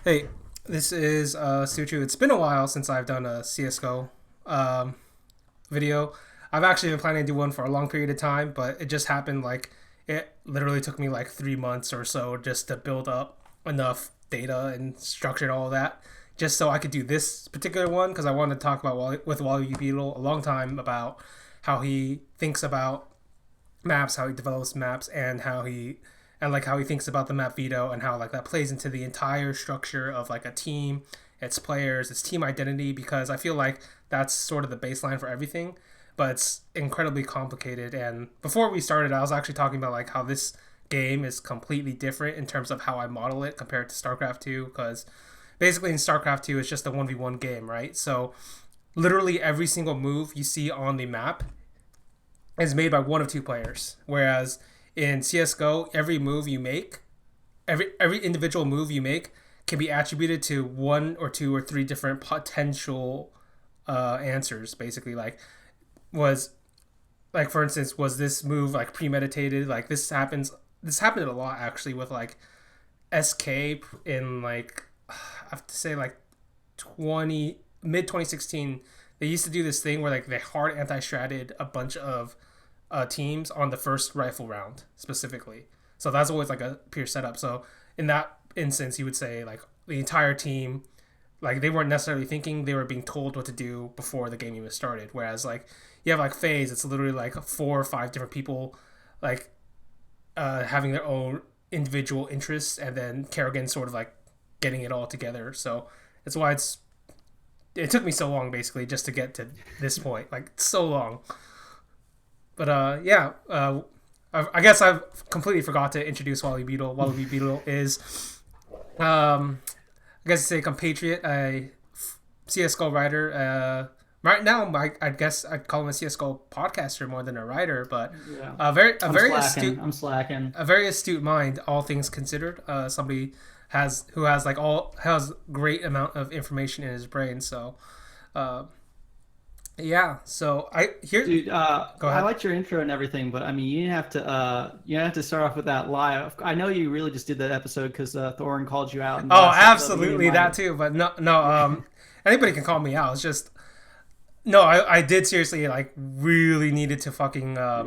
Hey, this is Suchu. It's been a while since I've done a CS:GO video. I've actually been planning to do one for a long period of time, but it just happened like it literally took me like 3 months or so just to build up enough data and structure and all of that, just so I could do this particular one because I wanted to talk about with Wallabeebeatle a long time about how he thinks about maps, how he develops maps, and like how he thinks about the map veto and how like that plays into the entire structure of like a team, its players, its team identity. Because I feel like that's sort of the baseline for everything, but it's incredibly complicated. And before we started, I was actually talking about like how this game is completely different in terms of how I model it compared to StarCraft 2, because basically in StarCraft 2 it's just a 1v1 game, right? So literally every single move you see on the map is made by one of two players. Whereas in CS:GO, every move you make, every individual move you make can be attributed to one or two or three different potential answers. Basically, like was like for instance, was this move like premeditated? Like this happens. This happened a lot actually with like Escape in like I have to say like 2016. They used to do this thing where like they hard anti-stratted a bunch of teams on the first rifle round specifically. So that's always like a pure setup. So in that instance, you would say like the entire team, like they weren't necessarily thinking, they were being told what to do before the game even started. Whereas like you have like phase, it's literally like four or five different people like having their own individual interests, and then Kerrigan sort of like getting it all together. So it's why it took me so long basically just to get to this point, like so long. But yeah, I guess I've completely forgot to introduce Wally Beetle. Wally Beetle is, I guess, say compatriot, a CS:GO writer. Right now, I guess I'd call him a CS:GO podcaster more than a writer, but Yeah, a I'm very slacking. astute, I'm slacking. a very astute mind, all things considered. Somebody has who has like all has great amount of information in his brain. So, uh, yeah. So I here, Dude, go I ahead. liked your intro and everything, but I mean, you didn't have to start off with that lie. I know you really just did that episode because Thorin called you out in the Oh, last episode, but you didn't absolutely mind that it. too. But no, no. Anybody can call me out. It's just no. I did seriously like really needed to fucking Yeah,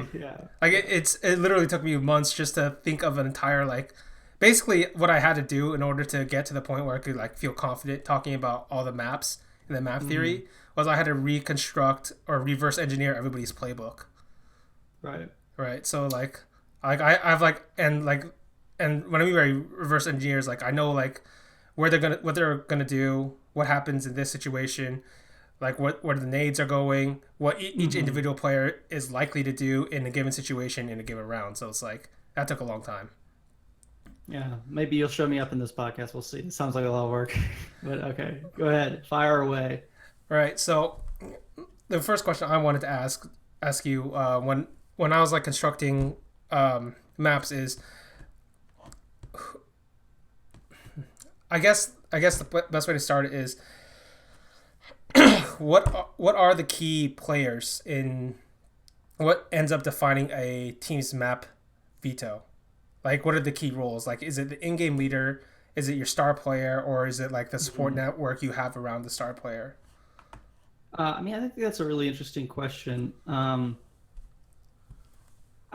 like yeah. it literally took me months just to think of an entire like basically what I had to do in order to get to the point where I could like feel confident talking about all the maps in the map Hmm. theory was I had to reconstruct or reverse engineer everybody's playbook. Right. Right. So I've like and when we reverse engineers, like I know like what they're gonna do, what happens in this situation, like what where the nades are going, what each Hmm. individual player is likely to do in a given situation in a given round. So it's like that took a long time. Yeah, maybe you'll show me up in this podcast. We'll see. It sounds like a lot of work, but okay, go ahead, fire away. All right. So the first question I wanted to ask you when I was like constructing maps is I guess the best way to start it is what are the key players in what ends up defining a team's map veto? Like, what are the key roles? Like, is it the in-game leader? Is it your star player, or is it like the support Mhm. network you have around the star player? I mean, I think that's a really interesting question. I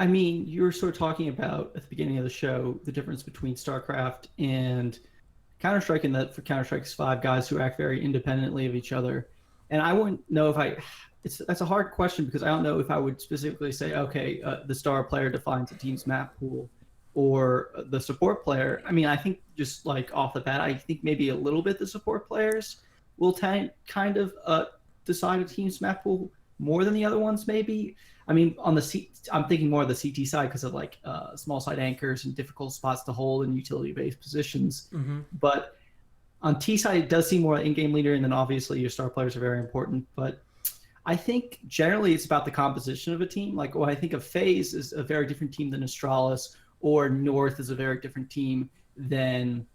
mean, you were sort of talking about at the beginning of the show the difference between StarCraft and Counter Strike, and that for Counter Strike's five guys who act very independently of each other. And I wouldn't know if I. It's that's a hard question because I don't know if I would specifically say, okay, the star player defines a team's map pool, or the support player. I mean, I think just like off the bat, I think maybe a little bit the support players will kind of decide a team's map pool more than the other ones, maybe. I mean, I'm thinking more of the CT side because of like small side anchors and difficult spots to hold and utility based positions. Mm-hmm. But on T side, it does seem more in-game leader, and then obviously your star players are very important. But I think generally it's about the composition of a team. Like when I think of FaZe is a very different team than Astralis, or North is a very different team than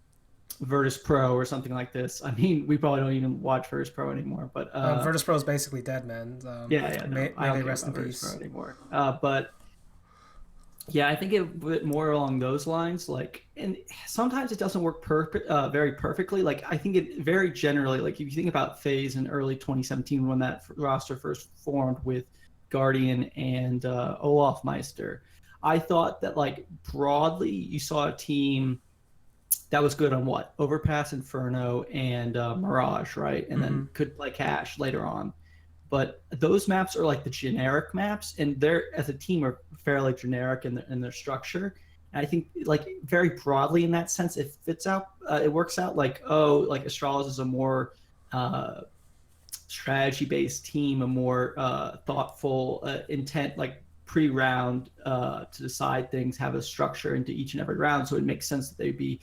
Virtus Pro or something like this. I mean, we probably don't even watch Virtus Pro anymore, but Virtus Pro is basically dead, man. yeah, yeah, no, I May don't they care rest in about Virtus Pro peace. anymore. But Yeah, I think it went more along those lines. Like, and sometimes it doesn't work very perfectly. Like, I think it very generally, like, if you think about FaZe in early 2017 when that roster first formed with Guardian and Olaf Meister, I thought that, like, broadly, you saw a team that was good on what? Overpass, Inferno, and Mirage, right? And Mm-hmm. then could play Cash later on. But those maps are like the generic maps, and they're as a team are fairly generic in their structure. And I think like very broadly in that sense, it fits out. It works out like like Astralis is a more strategy based team, a more thoughtful intent like pre-round to decide things, have a structure into each and every round. So it makes sense that they'd be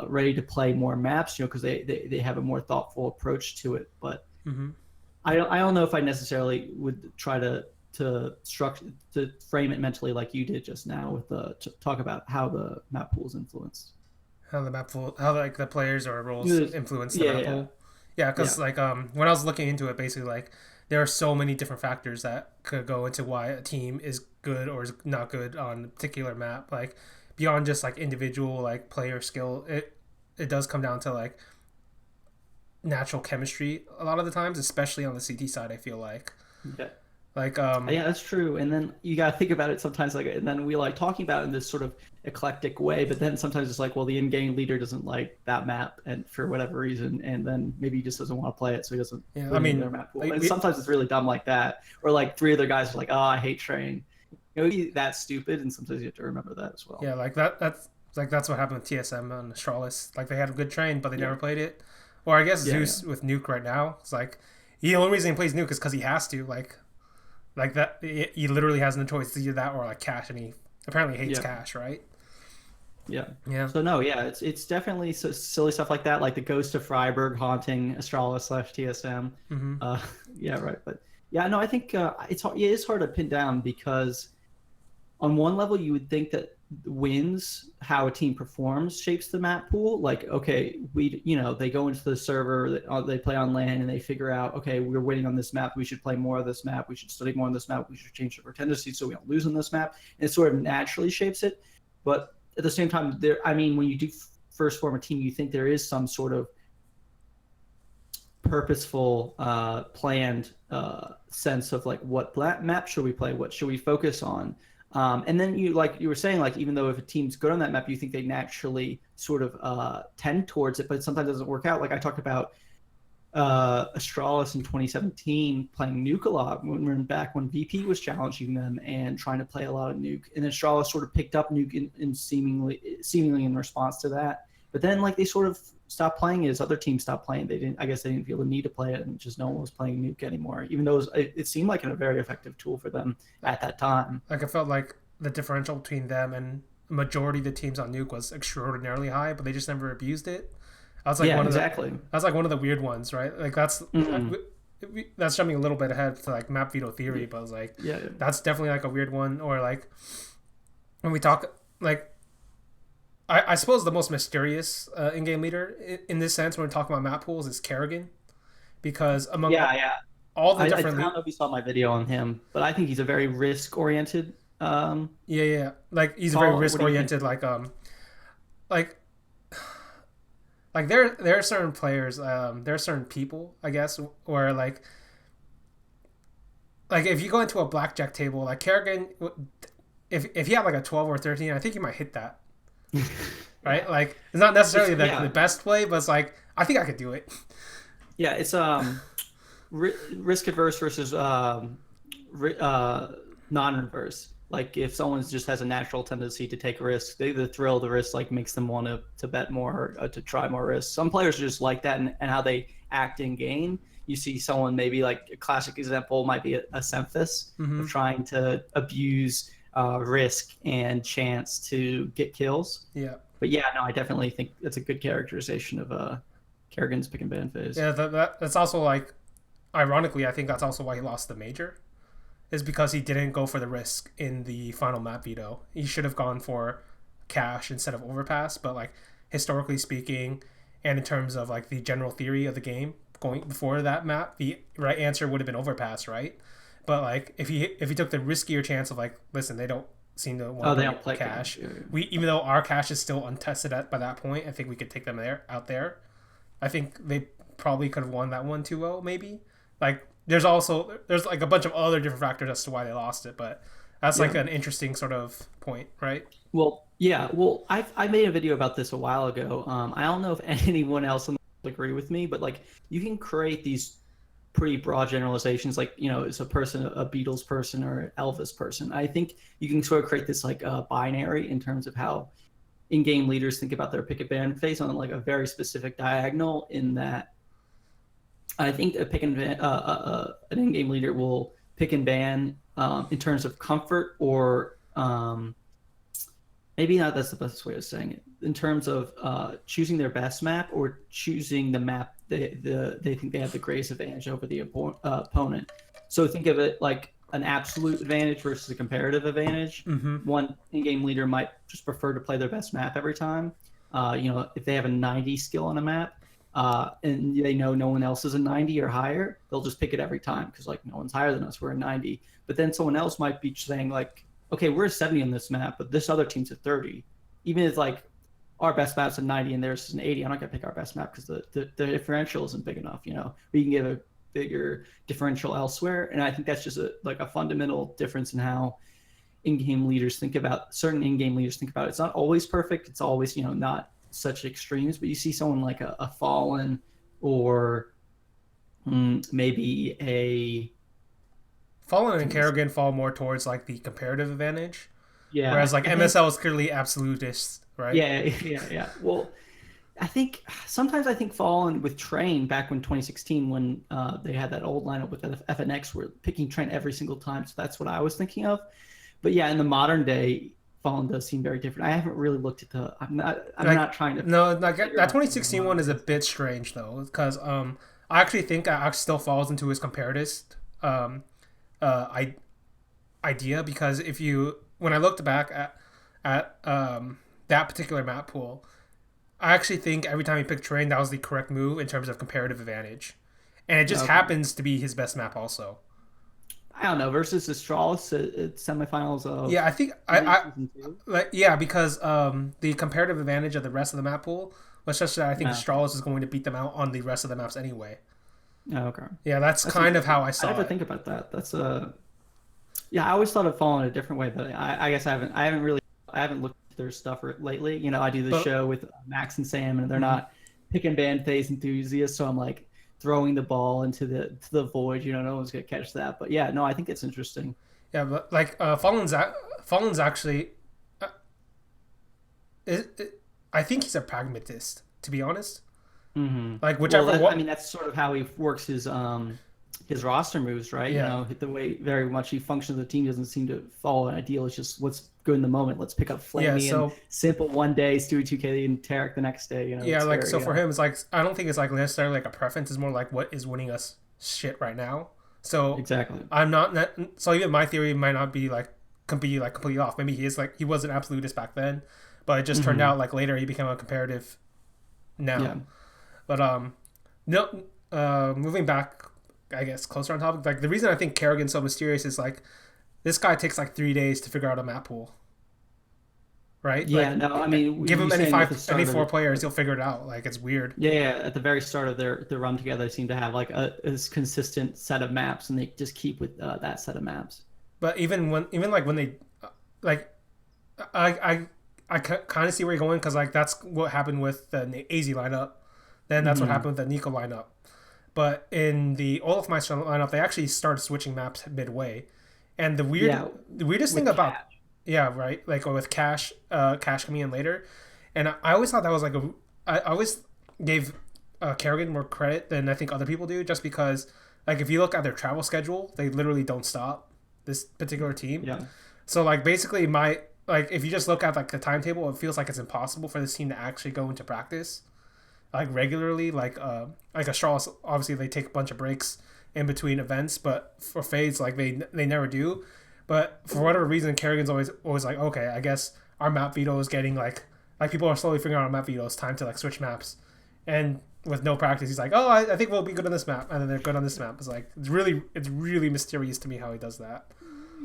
ready to play more maps, because they have a more thoughtful approach to it. But Mm-hmm. I don't know if I necessarily would try to structure to frame it mentally like you did just now with the to talk about how the map pool is influenced. How like the players or roles Yeah, influence the map yeah, pool. Yeah, yeah, because like when I was looking into it, basically like there are so many different factors that could go into why a team is good or is not good on a particular map. Like beyond just like individual like player skill, it does come down to like natural chemistry a lot of the times, especially on the CT side. I feel yeah. like Yeah, that's true. And then you got to think about it sometimes like, and then we like talking about it in this sort of eclectic way, but then sometimes it's like, well, the in-game leader doesn't like that map and for whatever reason, and then maybe he just doesn't want to play it, so he doesn't yeah, put I it in mean their map pool. like, And sometimes it's really dumb like that, or like three other guys are like, oh, I hate train. That's stupid, and sometimes you have to remember that as well. yeah, like that's what happened with TSM and Astralis. Like they had a good train, but they Yeah, never played it. Or I guess yeah, yeah, Zeus with Nuke right now. It's like the only reason he plays Nuke is because he has to. Like that, he literally has no choice to do that or like Cash, and he apparently hates yeah. Cash, right? Yeah. Yeah. So no, yeah, it's definitely so silly stuff like that, like the ghost of Freiburg haunting Astralis/TSM. Mm-hmm. Uh, yeah, right. But yeah, no, I think it is hard to pin down because on one level you would think that wins how a team performs shapes the map pool. Like, okay, they go into the server, they play on LAN, and they figure out, okay, we're winning on this map. We should play more of this map. We should study more on this map. We should change our tendencies so we don't lose on this map. And it sort of naturally shapes it. But at the same time, I mean, when you do first form a team, you think there is some sort of purposeful, planned sense of like what map should we play, what should we focus on, and then you were saying, like, even though if a team's good on that map, you think they naturally sort of tend towards it, but sometimes it doesn't work out. Like I talked about Astralis in 2017 playing Nuke a lot when VP was challenging them and trying to play a lot of Nuke, and Astralis sort of picked up Nuke in seemingly in response to that. But then like they sort of stopped playing it as other teams stopped playing. I guess they didn't feel the need to play it, and just no one was playing Nuke anymore, even though it seemed like a very effective tool for them at that time. Like I felt like the differential between them and majority of the teams on Nuke was extraordinarily high, but they just never abused it. I was like Yeah, one of the exactly. that's like one of the weird ones, right? Like Mm-hmm. that's jumping a little bit ahead to like Map Veto Theory, Yeah, but I was like yeah, that's definitely like a weird one. Or like when we talk like I suppose the most mysterious in-game leader in this sense when we're talking about map pools is Kerrigan because among yeah, yeah. all the I different don't know if you saw my video on him, but I think he's a very risk oriented yeah, like he's very call. risk What do you think? oriented like there are certain players there are certain people I guess where like if you go into a blackjack table like Kerrigan if he had like a 12 or 13 I think he might hit that, Yeah, right? Like it's not necessarily the yeah, best play but it's like I think I could do it. yeah. It's risk adverse versus non-reverse. Like if someone just has a natural tendency to take risks, the thrill of the risk like makes them want to bet more, to try more risks. Some players are just like that, and how they act in game. You see someone, maybe like a classic example might be a Semphis Mm-hmm. of trying to abuse risk and chance to get kills. Yeah. But yeah, no, I definitely think that's a good characterization of Kerrigan's pick and ban phase. Yeah, that's also like, ironically, I think that's also why he lost the major, is because he didn't go for the risk in the final map veto. He should have gone for cash instead of overpass, but like historically speaking, and in terms of like the general theory of the game going before that map, the right answer would have been overpass, right? But like if he took the riskier chance of like, listen, they don't seem to want Oh, to they play don't play cash. cash. Yeah, We even though our cash is still untested by that point, I think we could take them out there. I think they probably could have won that one 2-0 maybe. Like there's like a bunch of other different factors as to why they lost it, but that's yeah. like an interesting sort of point, right? Well, yeah. Well, I made a video about this a while ago. I don't know if anyone else will agree with me, but like you can create these pretty broad generalizations, like is a person a Beatles person or an Elvis person. I think you can sort of create this like binary in terms of how in-game leaders think about their pick and ban phase on like a very specific diagonal. In that, I think a pick and ban, an in-game leader will pick and ban in terms of comfort or maybe not that's the best way of saying it in terms of choosing their best map or choosing the map they think they have the greatest advantage over the opponent. So think of it like an absolute advantage versus a comparative advantage. Mm-hmm. One in-game leader might just prefer to play their best map every time. If they have a 90 skill on a map and they know no one else is a 90 or higher, they'll just pick it every time because like no one's higher than us, we're a 90. But then someone else might be saying like, okay, we're a 70 on this map, but this other team's a 30. Even if like our best map's a 90 and theirs is an 80, I'm not gonna pick our best map because the differential isn't big enough. We can get a bigger differential elsewhere, and I think that's just a fundamental difference in how in-game leaders think about certain in-game leaders think about it. It's not always perfect. It's always not such extremes, but you see someone like a Fallen or maybe a Fallen and Kerrigan fall more towards like the comparative advantage, yeah, whereas like I think, MSL is clearly absolutist, right? yeah. Well, I think sometimes I think Fallen with Train back when 2016 when they had that old lineup with FNX were picking Train every single time. So that's what I was thinking of. But yeah, in the modern day, Fallen does seem very different. I haven't really looked at the. I'm not trying to. No, like that 2016 one is a bit strange though, because I actually think that still falls into his comparatist idea, because when I looked back at that particular map pool, I actually think every time he picked Train, that was the correct move in terms of comparative advantage, and it just happens to be his best map also. I don't know versus Astralis at semifinals of I think because the comparative advantage of the rest of the map pool was such that I think Astralis is going to beat them out on the rest of the maps anyway. Oh, okay. Yeah, that's kind of how I saw it. I never think about that. That's I always thought of Fallen a different way, but I guess I haven't looked at their stuff lately. I do the show with Max and Sam, and they're not pick and ban phase enthusiasts, so I'm like throwing the ball into the void. No one's gonna catch that. But yeah, no, I think it's interesting. Yeah, but like Fallen's actually, I think he's a pragmatist, to be honest. Mm-hmm. Like whichever. I mean, that's sort of how he works his roster moves, right? Yeah. The way very much he functions, the team doesn't seem to follow an ideal. It's just what's good in the moment. Let's pick up Flamey and Simple one day, Stewie 2K and Tarek the next day. For him, it's like I don't think it's like necessarily like a preference. It's more like what is winning us shit right now. So exactly. I'm not. So even my theory might not be like completely off. Maybe he was an absolutist back then, but it just turned out like later he became a comparative. Now. Yeah. But moving back, I guess closer on topic. Like the reason I think Kerrigan's so mysterious is like this guy takes like 3 days to figure out a map pool. Right? Yeah. Like, no, I mean, give him any 4 players, he'll figure it out. Like it's weird. Yeah. At the very start of their run together, they seem to have like a consistent set of maps, and they just keep with that set of maps. But even when they like, I kind of see where you're going, because like that's what happened with the AZ lineup. Then that's what happened with the Nico lineup. But in the Olafmeister lineup, they actually started switching maps midway. And the weirdest thing about like with Cash coming in later, and I always thought that was like I always gave Kerrigan more credit than I think other people do, just because like if you look at their travel schedule, they literally don't stop, this particular team. Yeah. So like basically if you just look at like the timetable, it feels like it's impossible for this team to actually go into practice like regularly. Like Astralis, obviously they take a bunch of breaks in between events, but for FaZe like they never do. But for whatever reason, Kerrigan's always like, okay, I guess our map veto is getting like people are slowly figuring out our map veto. It's time to like switch maps, and with no practice, he's like, oh, I think we'll be good on this map, and then they're good on this map. It's like it's really mysterious to me how he does that.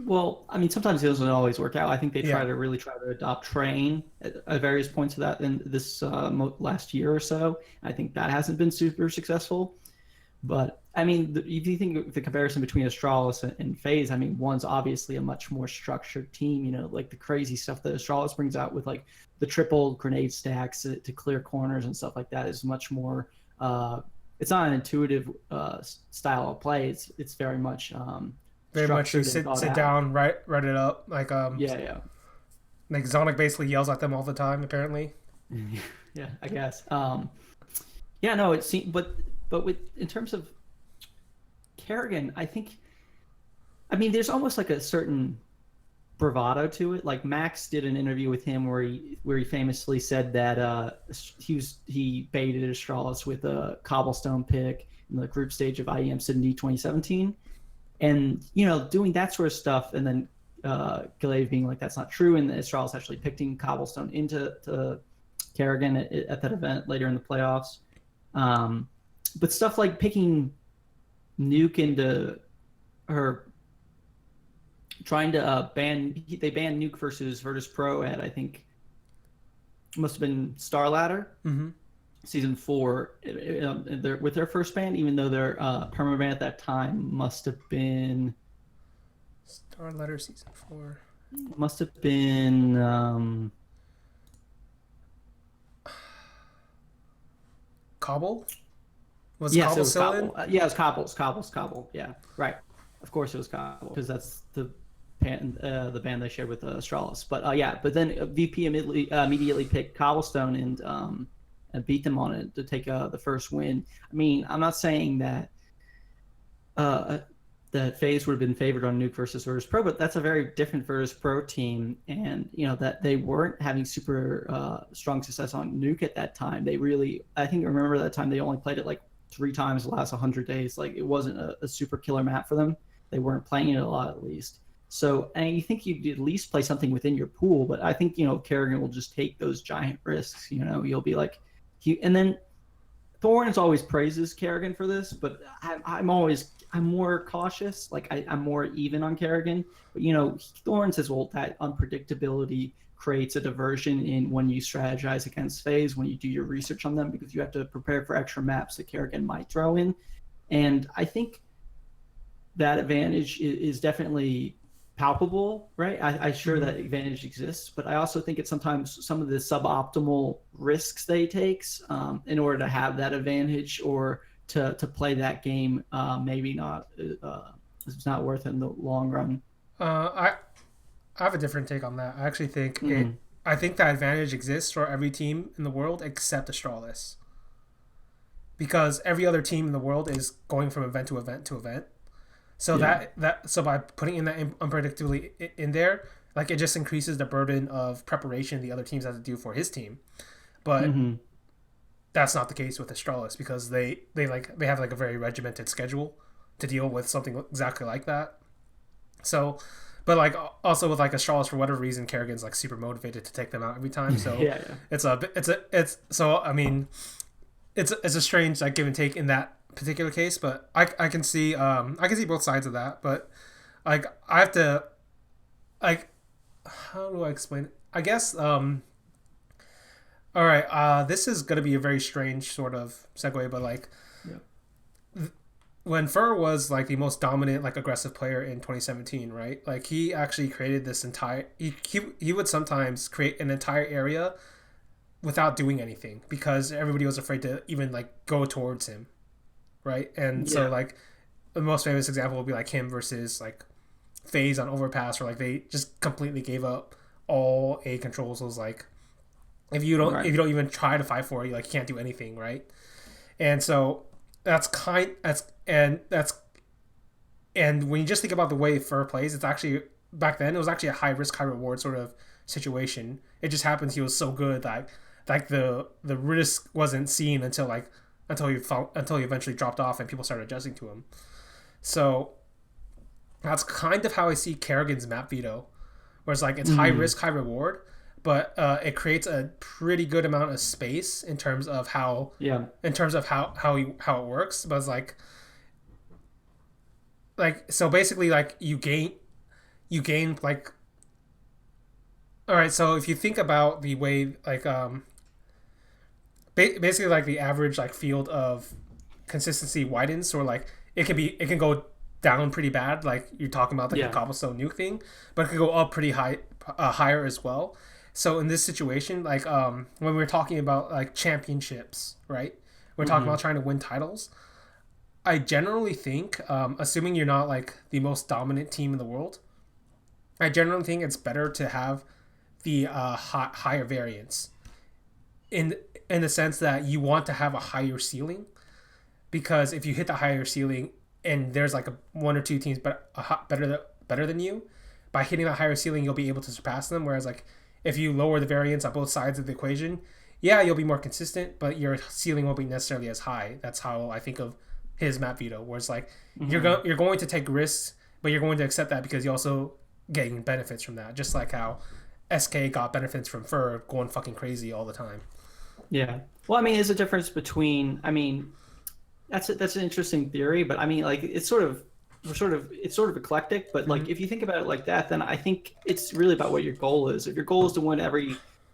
Well, I mean, sometimes it doesn't always work out. I think they Yeah. try to adopt train at various points of that in this last year or so. I think that hasn't been super successful. But I mean, if you think of the comparison between Astralis and FaZe, I mean, one's obviously a much more structured team. You know, like the crazy stuff that Astralis brings out with like the triple grenade stacks to clear corners and stuff like that is much more. It's not an intuitive style of play. It's very much Very much you structured and thought sit out. down, write it up. Yeah, Like Zonic basically yells at them all the time, apparently. yeah, yeah. I guess. Yeah, no, it seems, but with in terms of Kerrigan, I think. I mean, there's almost like a certain bravado to it. Like Max did an interview with him where he famously said that he baited Astralis with a cobblestone pick in the group stage of IEM Sydney 2017, and you know doing that sort of stuff, and then Gallave being like that's not true, and Astralis actually picking cobblestone into Kerrigan at that event later in the playoffs. Um, but stuff like picking Nuke into her trying to they banned Nuke versus Virtus Pro at I think must have been Star Ladder Mm-hmm. season 4 with their first ban, even though their permaban at that time Star Letter Season 4. must have been Cobble? Was yes, it Cobble was still in? Cobble. Yeah, it was Cobble. Yeah, right. Of course, it was Cobble because that's the band they shared with Astralis. But yeah, but then VP immediately picked Cobblestone and beat them on it to take the first win. I mean, I'm not saying that that FaZe would have been favored on Nuke versus Virtus Pro, but that's a very different Virtus Pro team, and you know that they weren't having super strong success on Nuke at that time. They really, I think, remember that time they only played it like 3 times the last 100 days. Like it wasn't a super killer map for them. They weren't playing it a lot, at least. So, and you think you'd at least play something within your pool, but I think Kerrigan will just take those giant risks. You'll be like, and then Thorns always praises Kerrigan for this, but I'm more cautious. Like I'm more even on Kerrigan. But Thorns says, well, that unpredictability creates a diversion in when you strategize against FaZe, when you do your research on them, because you have to prepare for extra maps that Kerrigan might throw in. And I think that advantage is definitely palpable, right? I sure that advantage exists, but I also think it's sometimes some of the suboptimal risks they takes in order to have that advantage or to play that game. Maybe not. It's not worth it in the long run. I have a different take on that. I actually think Mm-hmm. I think that advantage exists for every team in the world except Astralis, because every other team in the world is going from event to event to event. So Yeah. so by putting in that unpredictably in there, like it just increases the burden of preparation the other teams have to do for his team. But Mm-hmm. that's not the case with Astralis, because they have like a very regimented schedule to deal with something exactly like that. So, but like also with like Astralis, for whatever reason, Kerrigan's like super motivated to take them out every time. So Yeah. it's so I mean it's a strange like give and take in that particular case, but I can see I can see both sides of that. But like I have to like how do I explain it? I guess all right, this is gonna be a very strange sort of segue, but like Yeah. when Fur was like the most dominant like aggressive player in 2017, right? Like he actually created this entire he would sometimes create an entire area without doing anything because everybody was afraid to even like go towards him, right? And so Yeah. like the most famous example would be like him versus like FaZe on Overpass, where like they just completely gave up all A controls. It was like if Right. you don't even try to fight for it, you like can't do anything, right? And so that's and when you just think about the way Fur plays, it's actually back then it was actually a high risk high reward sort of situation. It just happens he was so good that like the risk wasn't seen until until he eventually dropped off and people started adjusting to him. So that's kind of how I see Kerrigan's map veto, where it's like it's high Mm-hmm. risk high reward, but it creates a pretty good amount of space Yeah. in terms of how it works. But it's like so basically like you gain like, all right. So if you think about the way like basically like the average like field of consistency widens, or like it can go down pretty bad, like you're talking about like the Yeah. cobblestone nuke thing, but it could go up pretty high, higher as well. So in this situation, like when we're talking about like championships, right? We're talking Hmm. about trying to win titles. I generally think, assuming you're not like the most dominant team in the world, I generally think it's better to have the higher variance in in the sense that you want to have a higher ceiling, because if you hit the higher ceiling and there's like one or two teams better than you, by hitting that higher ceiling you'll be able to surpass them. Whereas like if you lower the variance on both sides of the equation, yeah, you'll be more consistent, but your ceiling won't be necessarily as high. That's how I think of his map veto, where it's like Hmm. you're going to take risks, but you're going to accept that because you also getting benefits from that. Just like how SK got benefits from Fur going fucking crazy all the time. Yeah. Well, I mean, there's a difference between. I mean, that's an interesting theory, but I mean, like it's sort of eclectic. But Mm-hmm. like if you think about it like that, then I think it's really about what your goal is. If your goal is to win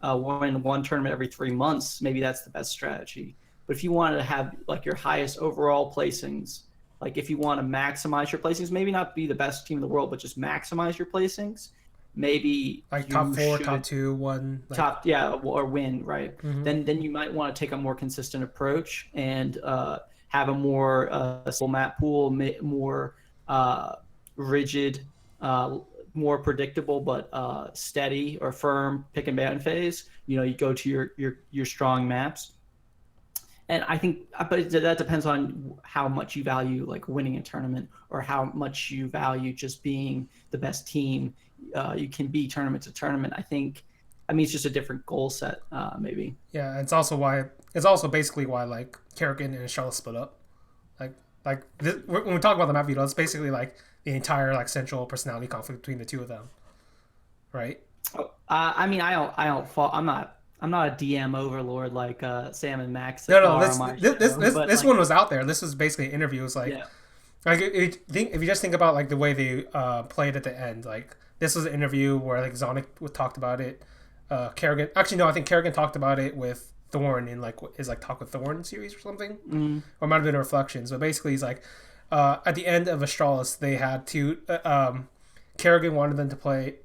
one tournament every 3 months, maybe that's the best strategy. But if you want to have like your highest overall placings, like if you want to maximize your placings, maybe not be the best team in the world, but just maximize your placings, maybe Like top you four, top should two, one, like. top, yeah, or win, right? Mm-hmm. Then you might want to take a more consistent approach and have a more stable map pool, more uh, rigid, more predictable, but steady or firm pick and ban phase. You know, you go to your strong maps. And I think, but that depends on how much you value like winning a tournament, or how much you value just being the best team you can be tournament to tournament. I think, I mean, it's just a different goal set, maybe. Yeah, it's also basically why like Kerrigan and Charlotte split up. Like when we talk about the map veto, it's basically like the entire like central personality conflict between the two of them, right? I mean, I don't fall. I'm not a DM overlord like Sam and Max No, are on my show, but this like, one was out there. This was basically an interview. It was yeah. like if you just think about like the way they played at the end, like this was an interview where like Zonic talked about it. Kerrigan, actually no, I think Kerrigan talked about it with Thorn in like his like Talk with Thorn series or something, Mm, or it might have been a reflection. So basically, he's like at the end of Astralis, they had to Kerrigan wanted them to play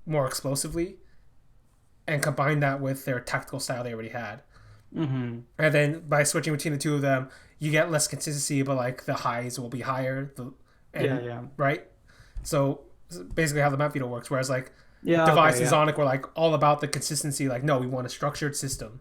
more explosively and combine that with their tactical style they already had. mm-hmm. And then by switching between the two of them, you get less consistency, but like the highs will be higher. Yeah, And yeah, right, so basically how the map veto works. Whereas like yeah. Device Okay, and yeah. Sonic were like all about the consistency. Like no, we want a structured system.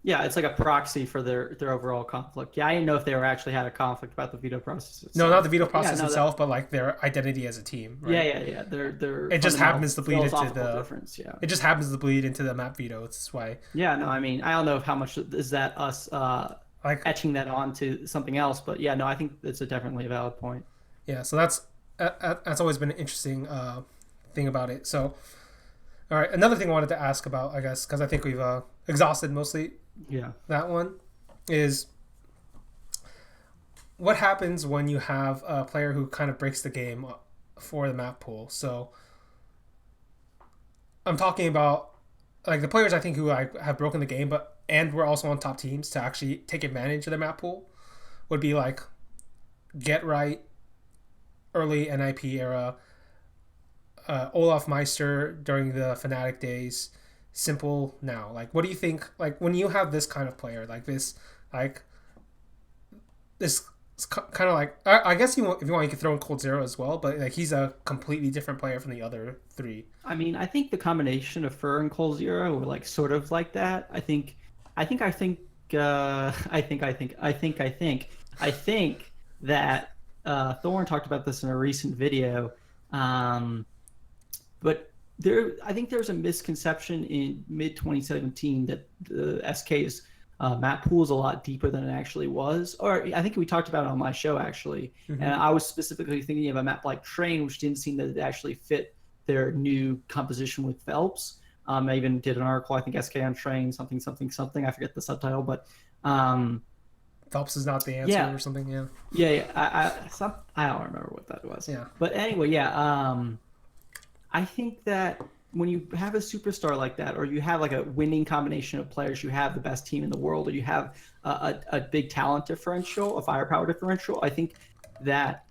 Yeah, it's like a proxy for their overall conflict. Yeah, I didn't know if they were actually had a conflict about the veto process No, not the itself. veto But yeah, process no, that itself, but like their identity as a team, yeah, right? yeah, yeah. Their It just fundamental happens to bleed into philosophical the. difference. Yeah. It just happens to bleed into the map veto. It's why Yeah, no, I mean, I don't know if how much is that us like etching that onto something else, but yeah, no, I think it's a definitely a valid point. yeah. So that's always been an interesting thing about it. So all right, another thing I wanted to ask about, I guess, because I think we've exhausted mostly Yeah. that one, is what happens when you have a player who kind of breaks the game for the map pool. So I'm talking about like the players I think who like have broken the game, but and we're also on top teams to actually take advantage of the map pool would be like Get Right, early NIP era, Olaf Meister during the Fnatic days, Simple now. Like, what do you think? Like, when you have this kind of player, like this kind of like, I guess if you want, you could throw in Cold Zero as well, but like he's a completely different player from the other three. I mean, I think the combination of Fur and Cold Zero were like sort of like that. I think that Thorne talked about this in a recent video. Um, but I think there's a misconception in mid 2017 that the SK's map pool is a lot deeper than it actually was. Or I think we talked about it on my show actually, and Mm-hmm. I was specifically thinking of a map like Train, which didn't seem that it actually fit their new composition with Phelps. I even did an article, I think SK on Train, something, something, something. I forget the subtitle, but um, Phelps is not the answer yeah, or something. Yeah, yeah, yeah. I don't remember what that was, yeah. but anyway, yeah. I think that when you have a superstar like that, or you have like a winning combination of players, you have the best team in the world, or you have a big talent differential, a firepower differential, I think that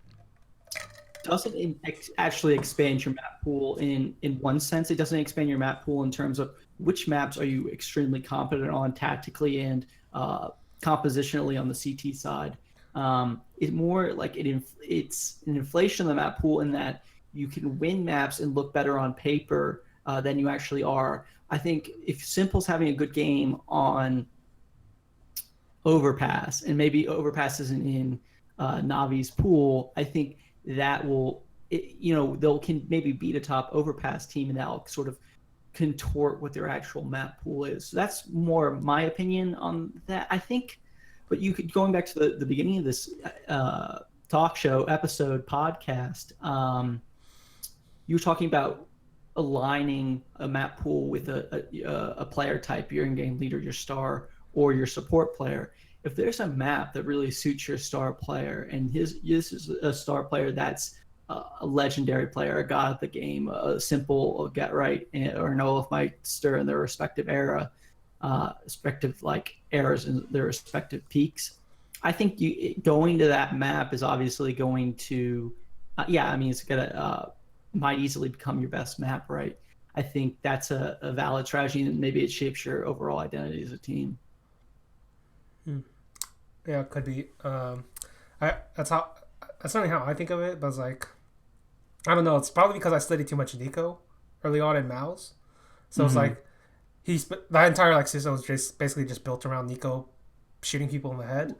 doesn't actually expand your map pool in one sense. It doesn't expand your map pool in terms of which maps are you extremely competent on tactically and compositionally on the CT side. It's more like it's an inflation of the map pool in that you can win maps and look better on paper than you actually are. I think if Simple's having a good game on Overpass, and maybe Overpass isn't in Navi's pool, I think that will, they'll can maybe beat a top Overpass team, and that'll sort of contort what their actual map pool is. So that's more my opinion on that, I think. But you could, going back to the beginning of this talk show episode podcast, you were talking about aligning a map pool with a player type, your in-game leader, your star, or your support player. If there's a map that really suits your star player, and this is a star player that's a legendary player, a god of the game, a Simple, a Get Right, or Noah Meister in their respective era, respective like eras and their respective peaks, I think going to that map is obviously going to, it's gonna might easily become your best map, right? I think that's a valid strategy, and maybe it shapes your overall identity as a team. Yeah, it could be. That's not how I think of it, but it's like, I don't know. It's probably because I studied too much Nico early on in Mouse, so it's like that entire like system was just basically just built around Nico shooting people in the head.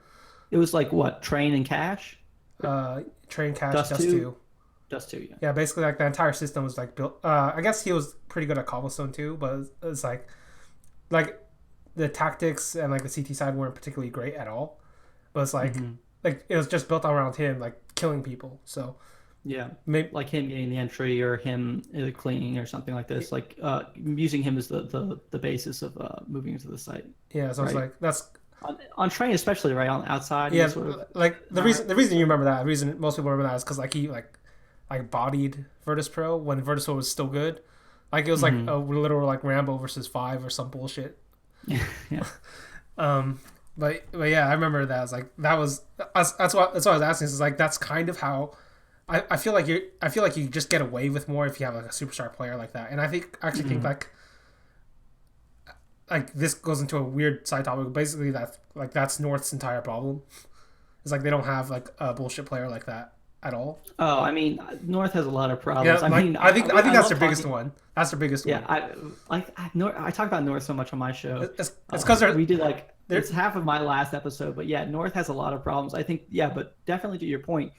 It was like what, Train and Cash? Train, Cash, Dust Dust 2? 2. Dust 2, yeah. Yeah, basically like the entire system was like built. I guess he was pretty good at Cobblestone too, but it's like the tactics and like the CT side weren't particularly great at all. But it's like it was just built around him like killing people. So yeah, maybe like him getting the entry, or him cleaning or something like this, like using him as the basis of moving into the site. Yeah, so right? It's like that's on Train especially, right, on outside. Yeah, sort of, like the reason you remember that, the reason most people remember that is because like he like bodied Virtus Pro when Virtus Pro was still good. Like it was like a literal like Rambo versus 5 or some bullshit. Yeah. But yeah, I remember that. I was like, that's what I was asking. Is like that's kind of how I feel like you just get away with more if you have like a superstar player like that. And I think think like this goes into a weird side topic. Basically, that's North's entire problem. It's like they don't have like a bullshit player like that at all. Oh, I mean, North has a lot of problems. Yeah, I think that's their biggest one. That's their biggest one. Yeah, I talk about North so much on my show. It's because we did like it's half of my last episode, but yeah, North has a lot of problems. I think, yeah, but definitely to your point,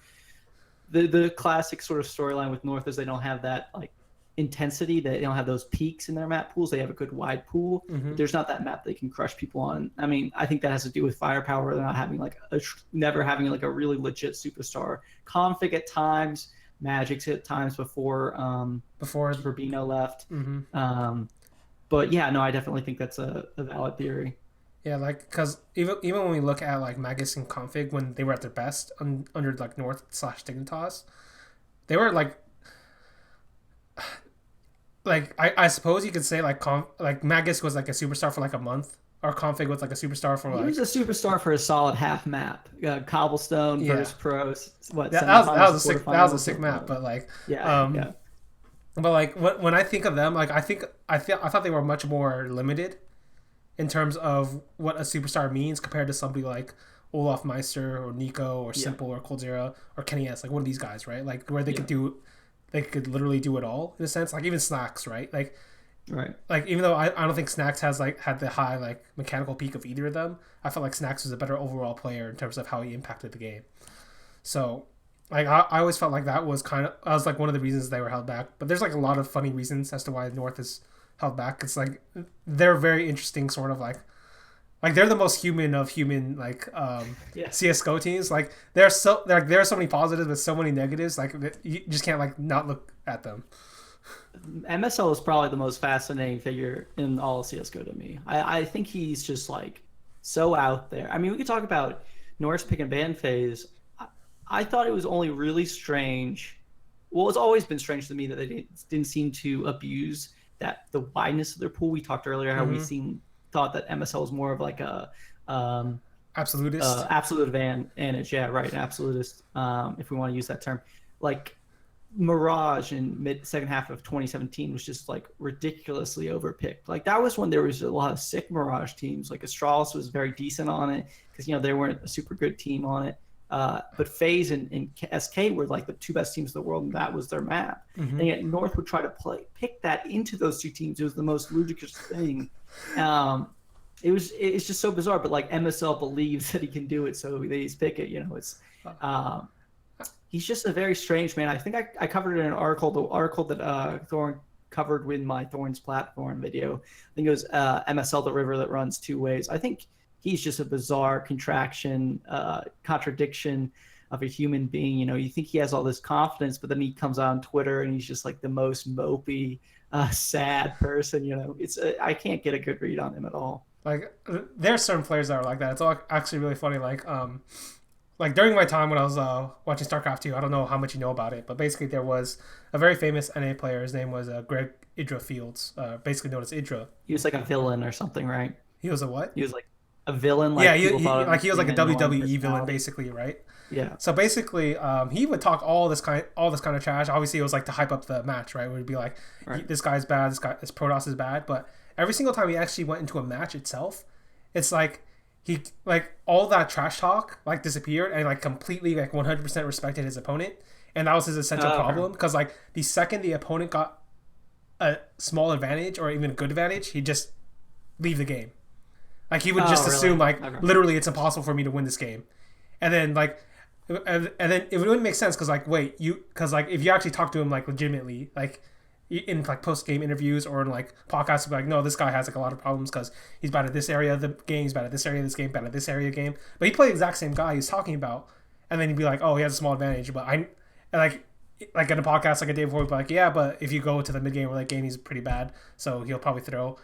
the classic sort of storyline with North is they don't have that like intensity. They don't have those peaks in their map pools. They have a good wide pool. But there's not that map they can crush people on. I mean, I think that has to do with firepower. They're not having like never having like a really legit superstar config at times. Magic's at times before Rubino left. But yeah, no, I definitely think that's a valid theory. Yeah, like because even when we look at like Magus and Config when they were at their best under like North/Dignitas, they were like I suppose you could say like Magus was like a superstar for like a month, or Config was like a superstar for like. He was a superstar for a solid half map. Cobblestone versus Pros. What? That was a sick map, but like yeah. But like when I think of them, like I thought they were much more limited in terms of what a superstar means compared to somebody like Olaf Meister or Nico or Simple or Coldzera or Kenny S. Like one of these guys, right? Like where they could literally do it all in a sense. Like even Snacks, right? Like even though I don't think Snacks has like had the high like mechanical peak of either of them, I felt like Snacks was a better overall player in terms of how he impacted the game. So like I always felt like that was like one of the reasons they were held back. But there's like a lot of funny reasons as to why North is held back. It's like they're very interesting, sort of like they're the most human of human like CS:GO teams. Like there are so many positives but so many negatives. Like you just can't like not look at them. MSL is probably the most fascinating figure in all of CS:GO to me. I think he's just like so out there. I mean, we could talk about North's pick and ban phase. I thought it was only really strange well, it's always been strange to me that they didn't seem to abuse the wideness of their pool. We talked earlier how Mm-hmm. thought that MSL was more of like a um, Absolutist. absolute advantage. Yeah, right, an absolutist. If we want to use that term, like Mirage in mid second half of 2017 was just like ridiculously overpicked. Like that was when there was a lot of sick Mirage teams. Like Astralis was very decent on it because they weren't a super good team on it. But FaZe and SK were like the two best teams in the world, and that was their map. Mm-hmm. And yet North would try to pick that into those two teams. It was the most ludicrous thing. It's just so bizarre. But like MSL believes that he can do it, so they just pick it. It's he's just a very strange man. I think I covered it in an article, the article that Thorn covered with my Thorn's platform video. I think it was MSL, the river that runs two ways. I think he's just a bizarre contradiction of a human being. You think he has all this confidence, but then he comes out on Twitter and he's just like the most mopey, sad person. I can't get a good read on him at all. Like there are certain players that are like that. It's actually really funny. Like during my time when I was watching StarCraft 2, I don't know how much you know about it, but basically there was a very famous NA player. His name was Greg Idra Fields, basically known as Idra. He was like a villain or something, right? He was a what? He was like a villain. Like yeah, he was like a WWE villain, basically, right? Yeah. So basically, he would talk all this kind of trash. Obviously, it was like to hype up the match, right? Where it'd be like, right. This guy's bad, this Protoss is bad. But every single time he actually went into a match itself, it's like he like all that trash talk like disappeared and like completely like 100% respected his opponent, and that was his essential problem. Because like the second the opponent got a small advantage or even a good advantage, he'd just leave the game. Like he would just assume literally it's impossible for me to win this game, and then and then it wouldn't make sense because if you actually talk to him like legitimately like in like post game interviews or in like podcasts, be like, no, this guy has like a lot of problems because he's bad at this area of the game, he's bad at this area of this game, bad at this area of the game. But he played the exact same guy he's talking about, and then he'd be like, oh, he has a small advantage. But like in a podcast like a day before, he'd be like, yeah, but if you go to the mid game or late game, he's pretty bad, so he'll probably throw.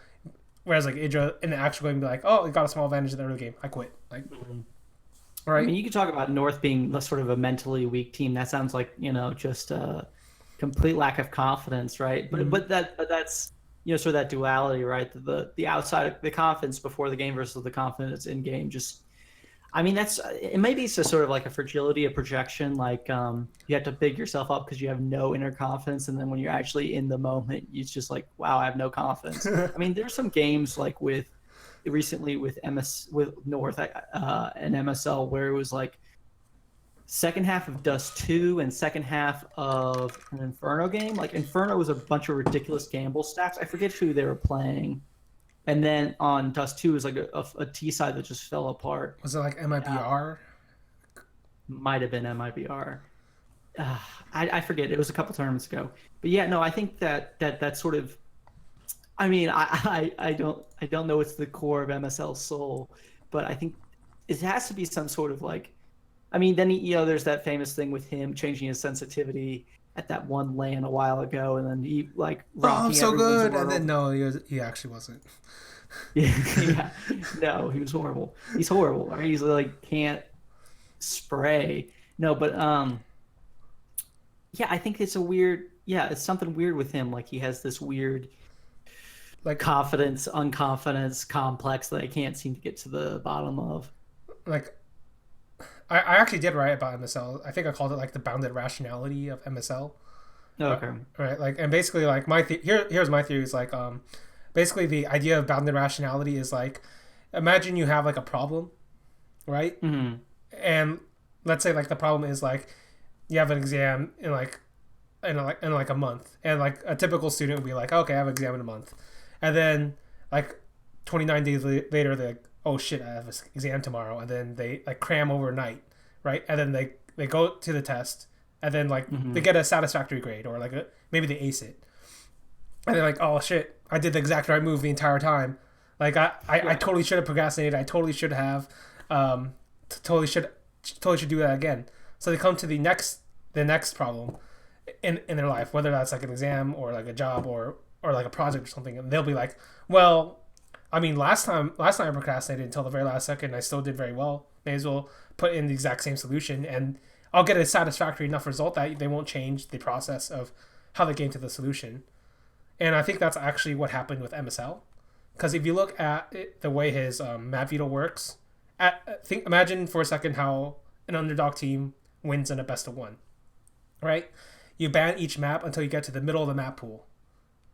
Whereas like Idra in the actual game, be like, oh, he got a small advantage in the early game, I quit. Like, right? I mean, you could talk about North being sort of a mentally weak team. That sounds like just complete lack of confidence, right? But that's sort of that duality, right? The outside, the confidence before the game versus the confidence in game. Just, I mean, maybe it's just sort of like a fragility, a projection. Like you have to big yourself up because you have no inner confidence, and then when you're actually in the moment, it's just like, wow, I have no confidence. I mean, there's some games like recently with North and MSL where it was like second half of Dust 2 and second half of an Inferno game. Like Inferno was a bunch of ridiculous gamble stacks. I forget who they were playing. And then on Dust 2 was like a T side that just fell apart. Was it like MIBR? Might have been MIBR. I forget. It was a couple tournaments ago. But yeah, no, I think that sort of. I mean, I don't know what's the core of MSL's soul, but I think it has to be some sort of like. I mean, then there's that famous thing with him changing his sensitivity at that one LAN a while ago, and then he like rocking I'm so good, world. And then no, he actually wasn't. Yeah, no, he was horrible. He's horrible. Right? He's like can't spray. No, but yeah, I think it's it's something weird with him. Like he has this weird like confidence, unconfidence complex that I can't seem to get to the bottom of. Like I actually did write about MSL. I think I called it like the bounded rationality of MSL. Okay. Right. Like, and basically like here's my theory is like basically the idea of bounded rationality is like imagine you have like a problem, right? Mm-hmm. And let's say like the problem is like you have an exam in a month, and like a typical student would be like, okay, I have an exam in a month, and then like 29 days later they're like, oh shit, I have an exam tomorrow, and then they like cram overnight, right? And then they go to the test, and then like they get a satisfactory grade, or like maybe they ace it, and they're like, oh shit, I did the exact right move the entire time. Like I totally should have procrastinated. I totally should have, totally should do that again. So they come to the next problem in their life, whether that's like an exam or like a job or like a project or something, and they'll be like, well, I mean, last time I procrastinated until the very last second. I still did very well. May as well put in the exact same solution. And I'll get a satisfactory enough result that they won't change the process of how they came to the solution. And I think that's actually what happened with MSL. Because if you look at the way his Map Veto works, imagine for a second how an underdog team wins in a best of one, right? You ban each map until you get to the middle of the map pool,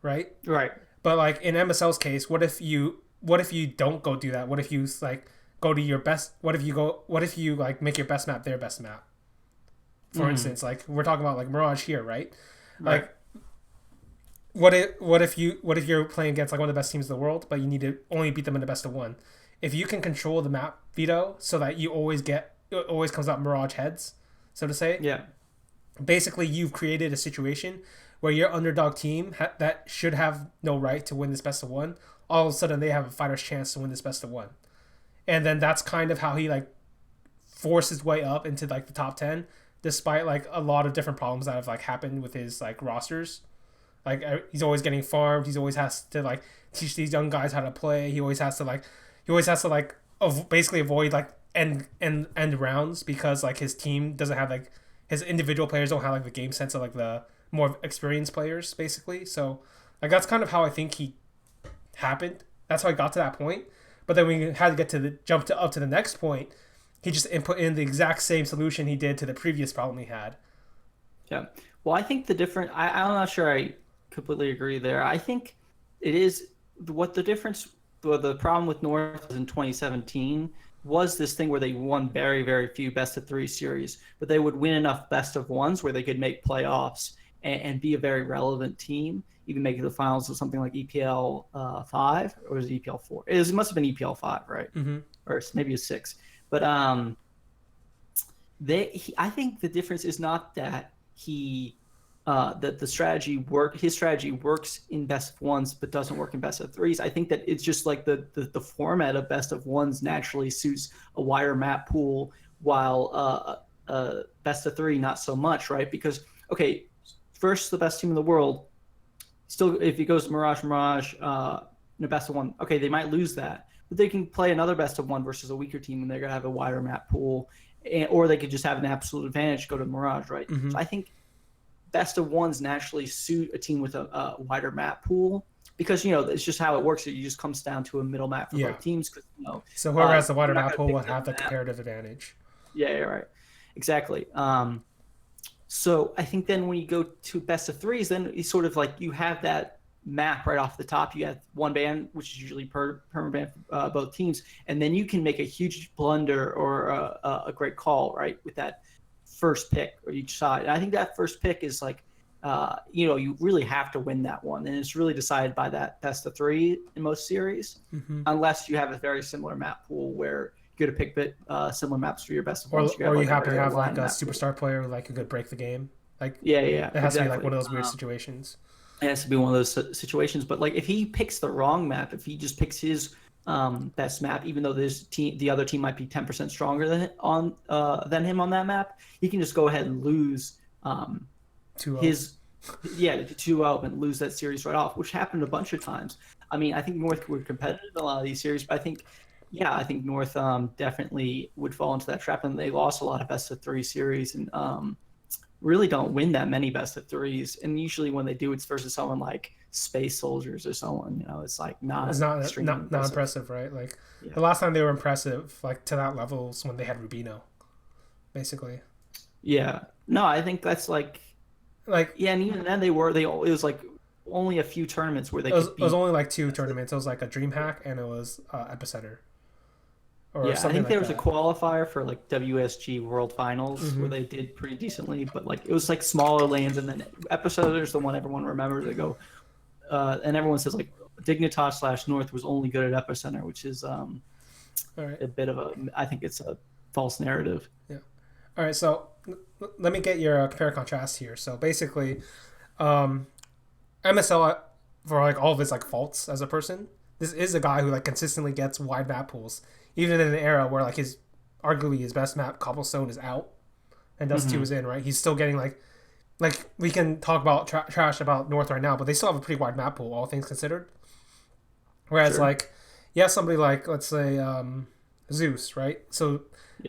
right? Right. But like in MSL's case, what if you don't go do that? What if you like go to your best? What if you like make your best map their best map? For instance, like we're talking about like Mirage here, right? Right. Like what if you're playing against like one of the best teams in the world, but you need to only beat them in the best of one? If you can control the map veto so that you always it always comes out Mirage heads, so to say. Yeah. Basically, you've created a situation where your underdog team that should have no right to win this best of one, all of a sudden they have a fighter's chance to win this best of one. And then that's kind of how he like forced his way up into like the top 10, despite like a lot of different problems that have like happened with his like rosters. Like he's always getting farmed. He's always has to like teach these young guys how to play. He always has to basically avoid like end rounds because like his team doesn't have like his individual players don't have like the game sense of like the more experienced players basically. So like that's kind of how I think he happened. That's how he got to that point. But then when he had to get to up to the next point, he just input in the exact same solution he did to the previous problem he had. Yeah. Well, I think the different. I'm not sure I completely agree there. I think it is what the difference. The problem with North in 2017 was this thing where they won very, very few best of three series, but they would win enough best of ones where they could make playoffs and be a very relevant team, even make the finals of something like EPL 5 or was it EPL 4? It must have been EPL 5, right? Mm-hmm. Or maybe it's 6. But I think the difference is not that that the strategy his strategy works in best of ones but doesn't work in best of threes. I think that it's just like the format of best of ones naturally suits a wider map pool, while best of three not so much, right? Because okay, first the best team in the world, still if it goes to Mirage in a best of one, okay, they might lose that, but they can play another best of one versus a weaker team and they're gonna have a wider map pool, or they could just have an absolute advantage, go to Mirage, right? Mm-hmm. So I think best of ones naturally suit a team with a wider map pool because it's just how it works. It just comes down to a middle map for both teams. So whoever has the wider map pool will have the comparative advantage. Yeah, right, exactly. So I think then when you go to best of threes, then it's sort of like you have that map right off the top. You have one ban, which is usually permaban for both teams, and then you can make a huge blunder or a great call, right, with that first pick or each side. And I think that first pick is like, you really have to win that one. And it's really decided by that best of three in most series, unless you have a very similar map pool where you get to pick similar maps for your best of ones. Or you happen to have like a superstar player like who could break the game. Like it has to be like one of those weird situations. It has to be one of those situations. But like if he picks the wrong map, if he just picks his best map, even though the other team might be 10% stronger than him on that map, he can just go ahead and lose 2-0 and lose that series right off, which happened a bunch of times. I mean, I think North were competitive in a lot of these series, but I think North definitely would fall into that trap, and they lost a lot of best of three series and really don't win that many best of threes. And usually when they do, it's versus someone like Space Soldiers or someone, it's like it's not impressive, right? Like the last time they were impressive like to that level was when they had Rubino, basically. Yeah, no, I think that's like and even then it was like only a few tournaments where it was only like 2 tournaments. It was like a DreamHack and it was Epicenter. I think there was a qualifier for like WSG World Finals where they did pretty decently, but like it was like smaller lanes, and then Epicenter is the one everyone remembers. They go, and everyone says like Dignitas / North was only good at Epicenter, which is a bit of I think it's a false narrative. Yeah. All right, so let me get your compare and contrast here. So basically, MSL, for like all of his like faults as a person, this is a guy who like consistently gets wide map pools, even in an era where like arguably his best map, Cobblestone, is out and Dust 2 is in, right? He's still getting like we can talk about trash about North right now, but they still have a pretty wide map pool, all things considered. Whereas somebody like, let's say Zeus, right? So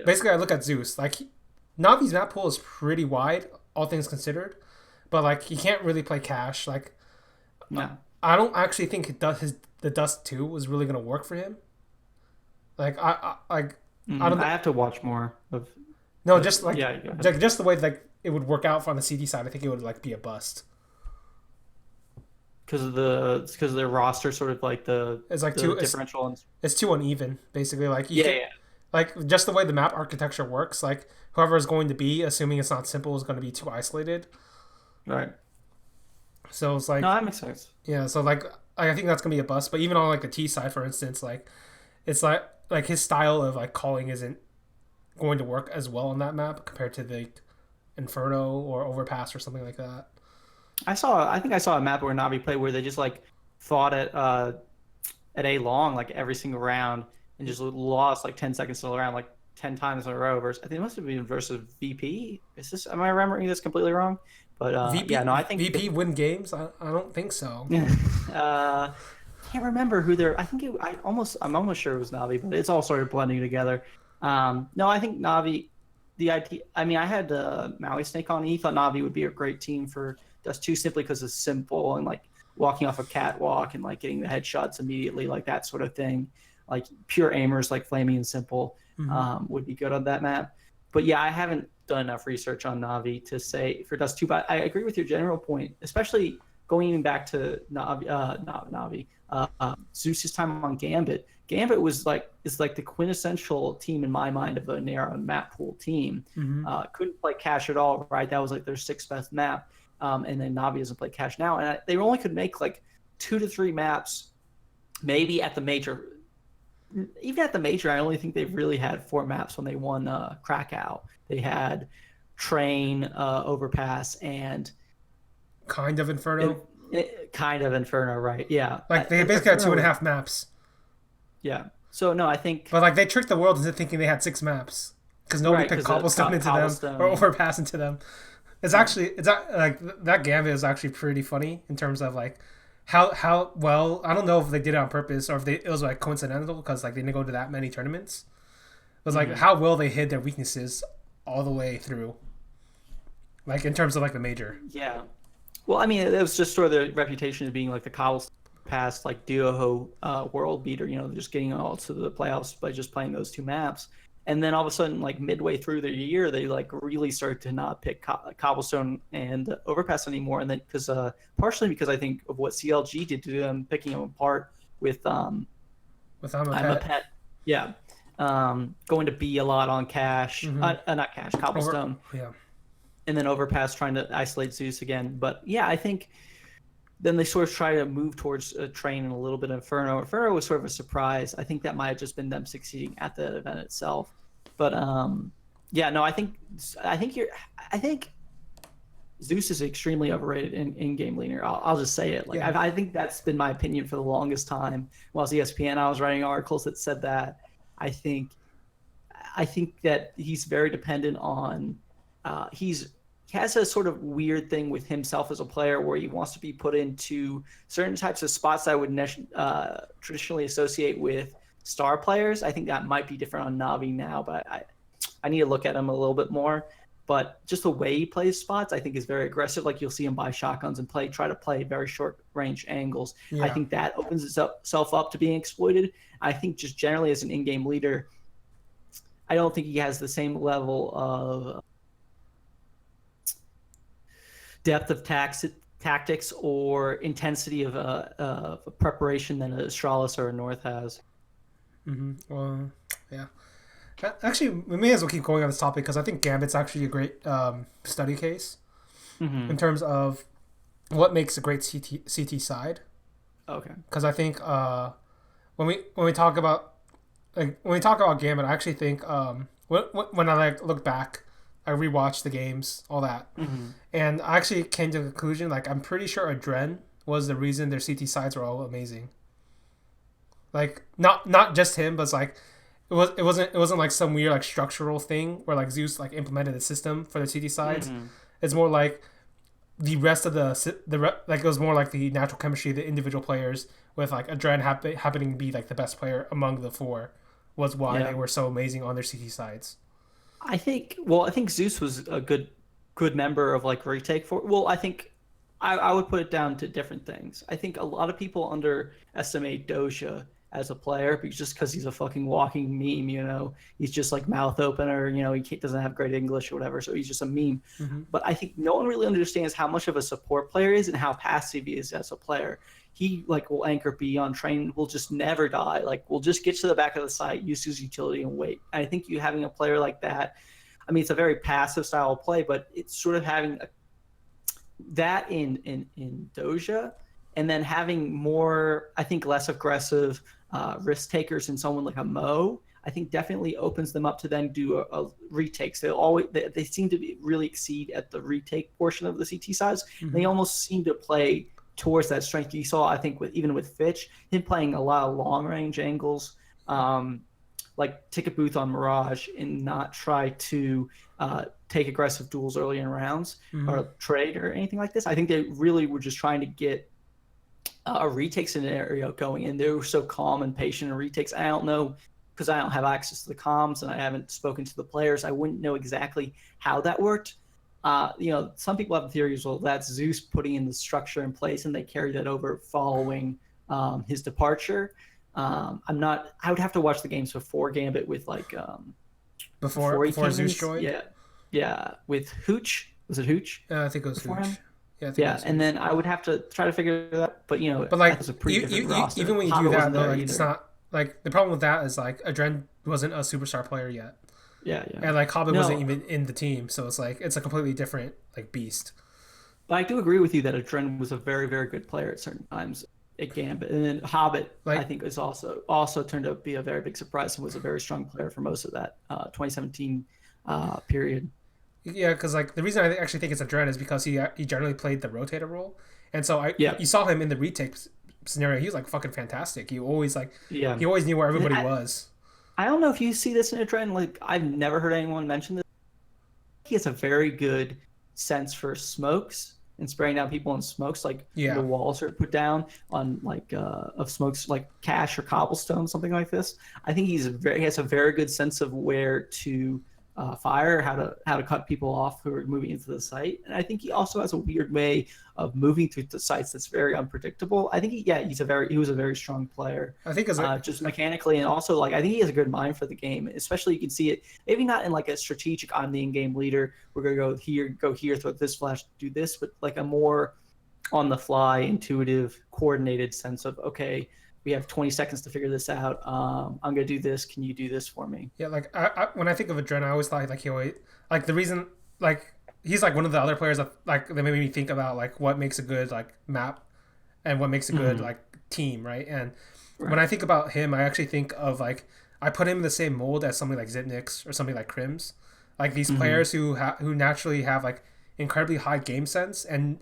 basically I look at Zeus, like Navi's map pool is pretty wide, all things considered, but like he can't really play cash. Like No. I don't actually think the Dust 2 was really gonna work for him. Like I don't I have to watch more of. no But just like yeah, go ahead. just the way like it would work out on the CD side. I think it would like be a bust. Because of their roster, sort of like It's like the too differential. And, it's too uneven basically. Like you yeah, can yeah, like just the way the map architecture works. Like whoever is going to be, assuming it's not simple, is going to be too isolated. right. So it's No, like that makes sense. yeah. So like I think that's gonna be a bust. But even on like the T side, for instance, like it's like his style of like calling isn't going to work as well on that map compared to the Inferno or Overpass or something like that. I think I saw a map where Navi played where they just like fought at A long like every single round and just lost like 10 seconds to the round like 10 times in a row. Versus I think it must have been versus VP. Is this am I remembering this completely wrong? But yeah, no, I think VP win games. I don't think so. uh, can't remember who they're. I think I'm almost sure it was Navi, but it's all sort of blending together. No, I think Navi, the idea. I mean, I had Maui Snake on. He thought Navi would be a great team for Dust 2 simply because it's simple and like walking off a catwalk and like getting the headshots immediately, like that sort of thing. Like pure aimers, like Flaming and Simple, would be good on that map. But yeah, I haven't done enough research on Navi to say for Dust 2, but I agree with your general point, especially going even back to Zeus's time on Gambit. Gambit is like the quintessential team in my mind of a narrow map pool team. Couldn't play cash at all, right? That was like their sixth best map. And then Navi doesn't play cash now. And they only could make like 2 to 3 maps, maybe at the major. Even at the major, I only think they've really had 4 maps when they won Krakow. They had Train, Overpass, and Kind of Inferno. kind of Inferno, right? Yeah. Like they basically had 2.5 maps. Yeah. So no, I think But like they tricked the world into thinking they had 6 maps because nobody right, picked 'cause Cobblestone into Cobblestone, them or Overpass into them. Like that Gambit is actually pretty funny in terms of like how well I don't know if they did it on purpose or if it was like coincidental because like they didn't go to that many tournaments. It was like how well they hid their weaknesses all the way through. Like in terms of like the major. yeah. Well, I mean, it was just sort of the reputation of being like the Cobblestone past like duo world beater, just getting all to the playoffs by just playing those 2 maps. And then all of a sudden, like midway through the year, they like really started to not pick Cobblestone and Overpass anymore. And then partially because I think of what CLG did to them, picking them apart with I'm a pet. Yeah. Going to be a lot on cash, not cash, Cobblestone. Yeah. And then Overpass trying to isolate Zeus again. But yeah, I think then they sort of try to move towards a Train and a little bit of Inferno. Inferno was sort of a surprise. I think that might have just been them succeeding at the event itself. But yeah, no, I think Zeus is extremely overrated in game leader. I'll just say it. Like Yeah. I think that's been my opinion for the longest time. While I was ESPN, I was writing articles that said that. I think that he's very dependent on. He has a sort of weird thing with himself as a player where he wants to be put into certain types of spots that I would traditionally associate with star players. I think that might be different on Navi now, but I need to look at him a little bit more. But just the way he plays spots, I think is very aggressive. Like you'll see him buy shotguns and try to play very short range angles. Yeah. I think that opens itself up to being exploited. I think just generally as an in-game leader, I don't think he has the same level of depth of tactics or intensity of preparation than a Astralis or a North has. Well, yeah. Actually, we may as well keep going on this topic because I think Gambit's actually a great study case in terms of what makes a great CT side. Okay. Because I think when we talk about Gambit, I actually think when I like look back, I rewatched the games, all that, and I actually came to the conclusion like I'm pretty sure Adren was the reason their CT sides were all amazing. Like not just him, but it's like it wasn't like some weird like structural thing where like Zeus like implemented the system for the CT sides. It's more like the rest of like it was more like the natural chemistry of the individual players with like Adren happening to be like the best player among the 4 was why they were so amazing on their CT sides. I think Zeus was a good member of like retake for. Well, I think I would put it down to different things. I think a lot of people underestimate Doja as a player because just because he's a fucking walking meme, he's just like mouth opener, doesn't have great English or whatever, so he's just a meme. Mm-hmm. But I think no one really understands how much of a support player he is and how passive he is as a player. He like will anchor B on train, will just never die. Like will just get to the back of the site, use his utility and wait. And I think you having a player like that, I mean, it's a very passive style of play, but it's sort of having that in Doja, and then having more, I think, less aggressive risk takers in someone like a Mo. I think definitely opens them up to then do a retakes. They seem to be really exceed at the retake portion of the CT sides. Mm-hmm. They almost seem to play towards that strength. You saw, I think, even with Fitch, him playing a lot of long range angles. Like take a booth on Mirage and not try to take aggressive duels early in rounds or trade or anything like this. I think they really were just trying to get a retake scenario going, and they were so calm and patient in retakes. I don't know, because I don't have access to the comms and I haven't spoken to the players. I wouldn't know exactly how that worked. Some people have theories, well, that's Zeus putting in the structure in place and they carried that over following his departure. I would have to watch the games before Gambit with like before Zeus joined. Yeah, with Hooch. Was it Hooch? I think it was Hooch. Him? Yeah, and then I would have to try to figure that out. But like that was a pretty different roster. Even when you do that, though, like it's not like the problem with that is like Adren wasn't a superstar player yet. Yeah. And like Hobbit wasn't even in the team, so it's like it's a completely different like beast. But I do agree with you that Adren was a very, very good player at certain times at Gambit, and then Hobbit, I think, is also turned out to be a very big surprise and was a very strong player for most of that 2017 period. Yeah, because like the reason I actually think it's Adren is because he generally played the rotator role, and so you saw him in the retake scenario. He was like fucking fantastic. He always he always knew where everybody was. I don't know if you see this in Adren. Like I've never heard anyone mention this. He has a very good sense for smokes and spraying down people in smokes, like the walls are put down on like of smokes like cash or cobblestone, something like this. I think he has a very good sense of where to fire, how to cut people off who are moving into the site, and I think he also has a weird way of moving through the sites that's very unpredictable. I think he was a very strong player. I think just mechanically, and also like I think he has a good mind for the game. Especially you can see it maybe not in like a strategic I'm the in-game leader, we're gonna go here, throw this flash, do this, but like a more on the fly, intuitive, coordinated sense of okay, we have 20 seconds to figure this out. I'm gonna do this. Can you do this for me? Yeah, like I when I think of Adren, I always thought like he always like the reason like he's like one of the other players that like that made me think about like what makes a good like map and what makes a good like team, right? And when I think about him, I actually think of like I put him in the same mold as somebody like Zipnix or somebody like Crims, like these players who naturally have like incredibly high game sense and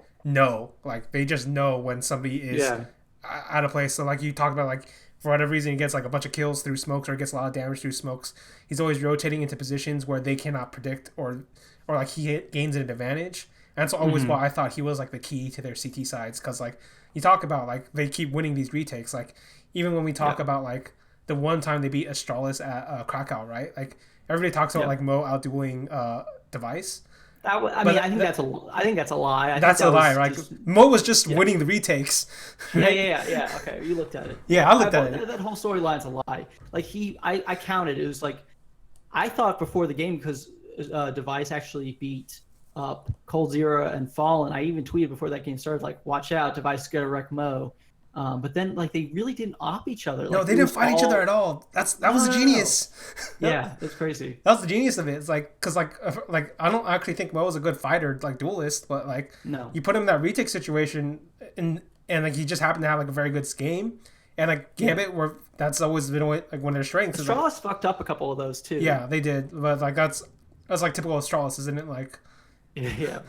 like they just know when somebody is out of place. So like you talk about like for whatever reason he gets like a bunch of kills through smokes or gets a lot of damage through smokes. He's always rotating into positions where they cannot predict or like he gains an advantage. And that's always why I thought he was like the key to their CT sides, because like you talk about like they keep winning these retakes. Like even when we talk about like the one time they beat Astralis at Krakow, right? Like everybody talks about like Mo outdueling Device. I think that's a lie. That's a lie, right? Mo was just winning the retakes. Right? Yeah. Okay, you looked at it. Yeah, I looked at it. That whole storyline's a lie. Like I counted. It was like I thought before the game because Device actually beat up Cold Zero and Fallen. I even tweeted before that game started, like, watch out, Device is gonna wreck Mo. But then, like, they really didn't op each other. No, they didn't fight each other at all. That was a genius. Yeah, that's crazy. That was the genius of it. It's like, because like I don't actually think Mo was a good fighter, like duelist, but like you put him in that retake situation, and like he just happened to have like a very good game, and like Gambit, where that's always been like one of their strengths. Astralis fucked up a couple of those too. Yeah, they did, but like that's like typical Astralis, isn't it? Like, yeah.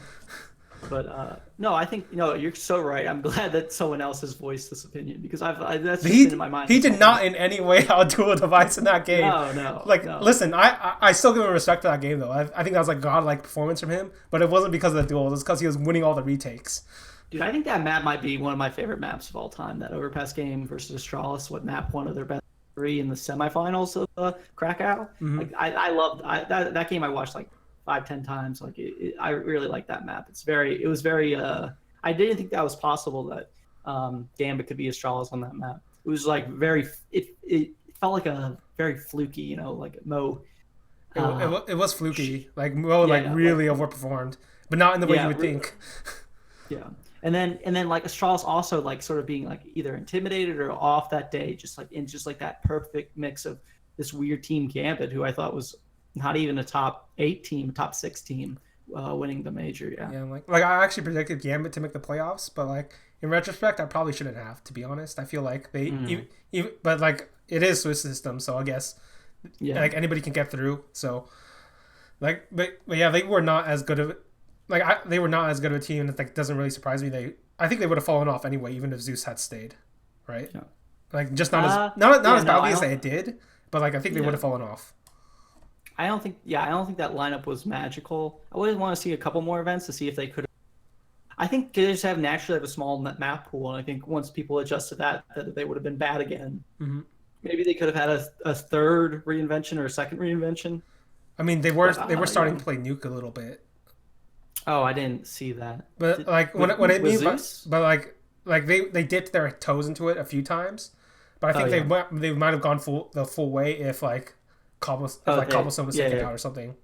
But no, I think you're so right. I'm glad that someone else has voiced this opinion because that's just been in my mind. He did not in any way outduel a Device in that game. No. Listen, I still give him respect for that game though. I think that was like godlike performance from him, but it wasn't because of the duel. It was because he was winning all the retakes. Dude, I think that map might be one of my favorite maps of all time. That Overpass game versus Astralis. What map? One of their best. three in the semifinals of Krakow. Hmm. Like I loved that game. I watched like 5, 10 times. Like I really like that map. It was very. I didn't think that was possible that Gambit could be as strong as on that map. It was like very. It felt like a very fluky, like Mo. It was fluky. Like Mo like Yeah, like really overperformed, but not in the way you yeah, would think. yeah. And then like Astralis also like sort of being like either intimidated or off that day, just like that perfect mix of this weird team Gambit, who I thought was not even a top 8 team, top 6 team, winning the major. Yeah. Yeah, like I actually predicted Gambit to make the playoffs, but like in retrospect, I probably shouldn't have. To be honest, I feel like but like it is Swiss system, so I guess Yeah. like anybody can get through. So like, but yeah, they were not as good of they were not as good of a team, and it like doesn't really surprise me. I think they would have fallen off anyway, even if Zeus had stayed, right? Yeah. Like just not Yeah, as no, badly as they did, but like I think they would yeah. have fallen off. I don't think that lineup was magical. I would want to see a couple more events to see if they could. I think they just naturally have a small map pool, and I think once people adjust to that they would have been bad again. Hmm. Maybe they could have had a third reinvention or a second reinvention. I mean, But they were starting yeah. to play Nuke a little bit, Oh, I didn't see that. but like what I With mean, Zeus? but like they dipped their toes into it a few times, but I Oh think yeah. they might have gone the full way if like Cobblestone was taken Yeah. out or something.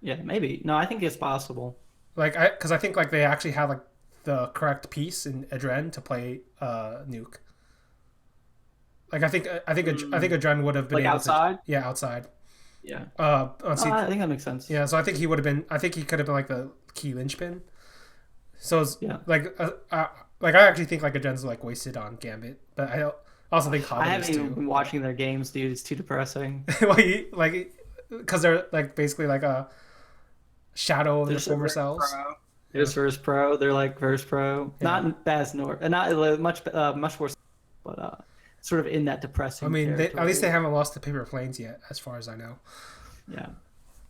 Yeah, maybe. No, I think it's possible. Like because I think like they actually had like the correct piece in Adren to play Nuke. Like I think Adren would have been Like able to, outside? yeah, outside. Yeah. On Oh, C, I think that makes sense. yeah, so I think he would have been. I think he could have been like the key linchpin. So it's Yeah. like I actually think like Adren's like wasted on Gambit, but I also think I Hobbit is haven't even too. been watching their games, dude. It's too depressing. Like because they're like basically like a shadow of They're their so former very selves. pro. They're Yeah, just verse pro. They're like verse pro. yeah. Not as nor not much more, but sort of in that I depressing mean, at least they territory. haven't lost to Paper Planes yet, as far as I know. Yeah.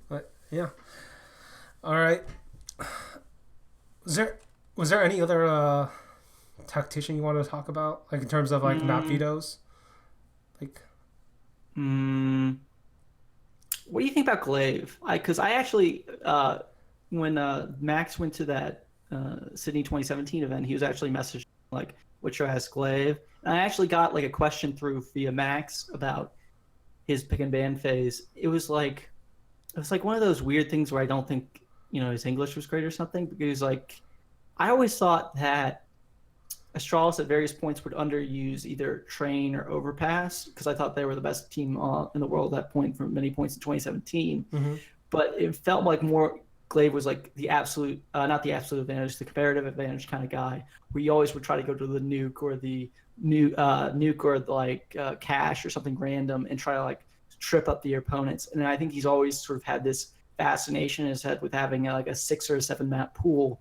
But yeah, all right. Was there any other tactician you wanted to talk about, like in terms of like map Mm, vetoes? Like, mm, what do you think about Glaive? Because I actually, when Max went to that Sydney 2017 event, he was actually messaging like, "What should I ask Glaive?" And I actually got like a question through via Max about his pick and ban phase. It was like one of those weird things where I don't think his English was great or something, because like I always thought that Astralis at various points would underuse either Train or Overpass, because I thought they were the best team in the world at that point for many points in 2017. mm-hmm. But it felt like more Glaive was like the absolute, not the absolute advantage, the comparative advantage kind of guy, where you always would try to go to the nuke or the nuke or like cash or something random and try to like trip up the opponents. And I think he's always sort of had this fascination in his head with having like a 6 or 7 map pool.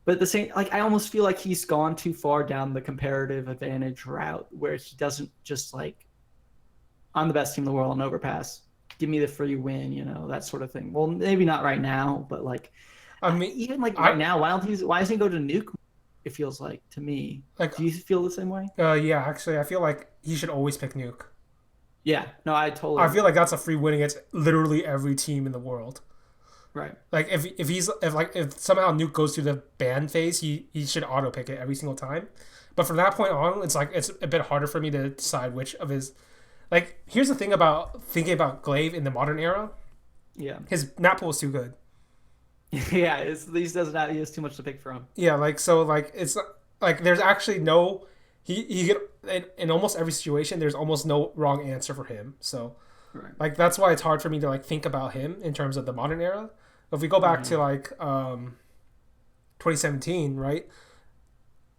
But at the same, like I almost feel like he's gone too far down the comparative advantage route, where he doesn't just like, I'm the best team in the world on Overpass, give me the free win, that sort of thing. Well, maybe not right now, but like I mean, even like I right now, why doesn't he go to nuke? It feels like to me. like Do you feel the same way? yeah. Actually, I feel like he should always pick Nuke. Yeah, no, I totally I feel agree. like that's a free win against literally every team in the world. Right. Like if somehow Nuke goes through the ban phase, he should auto pick it every single time. But from that point on, it's like it's a bit harder for me to decide which of his. Like here's the thing about thinking about Glaive in the modern era, Yeah. his map pool is too good. Yeah, these does not he has too much to pick from. Yeah, like so, like it's like there's actually no he get in almost every situation. There's almost no wrong answer for him. So Right. like that's why it's hard for me to like think about him in terms of the modern era. If we go back Mm-hmm. to like 2017, right?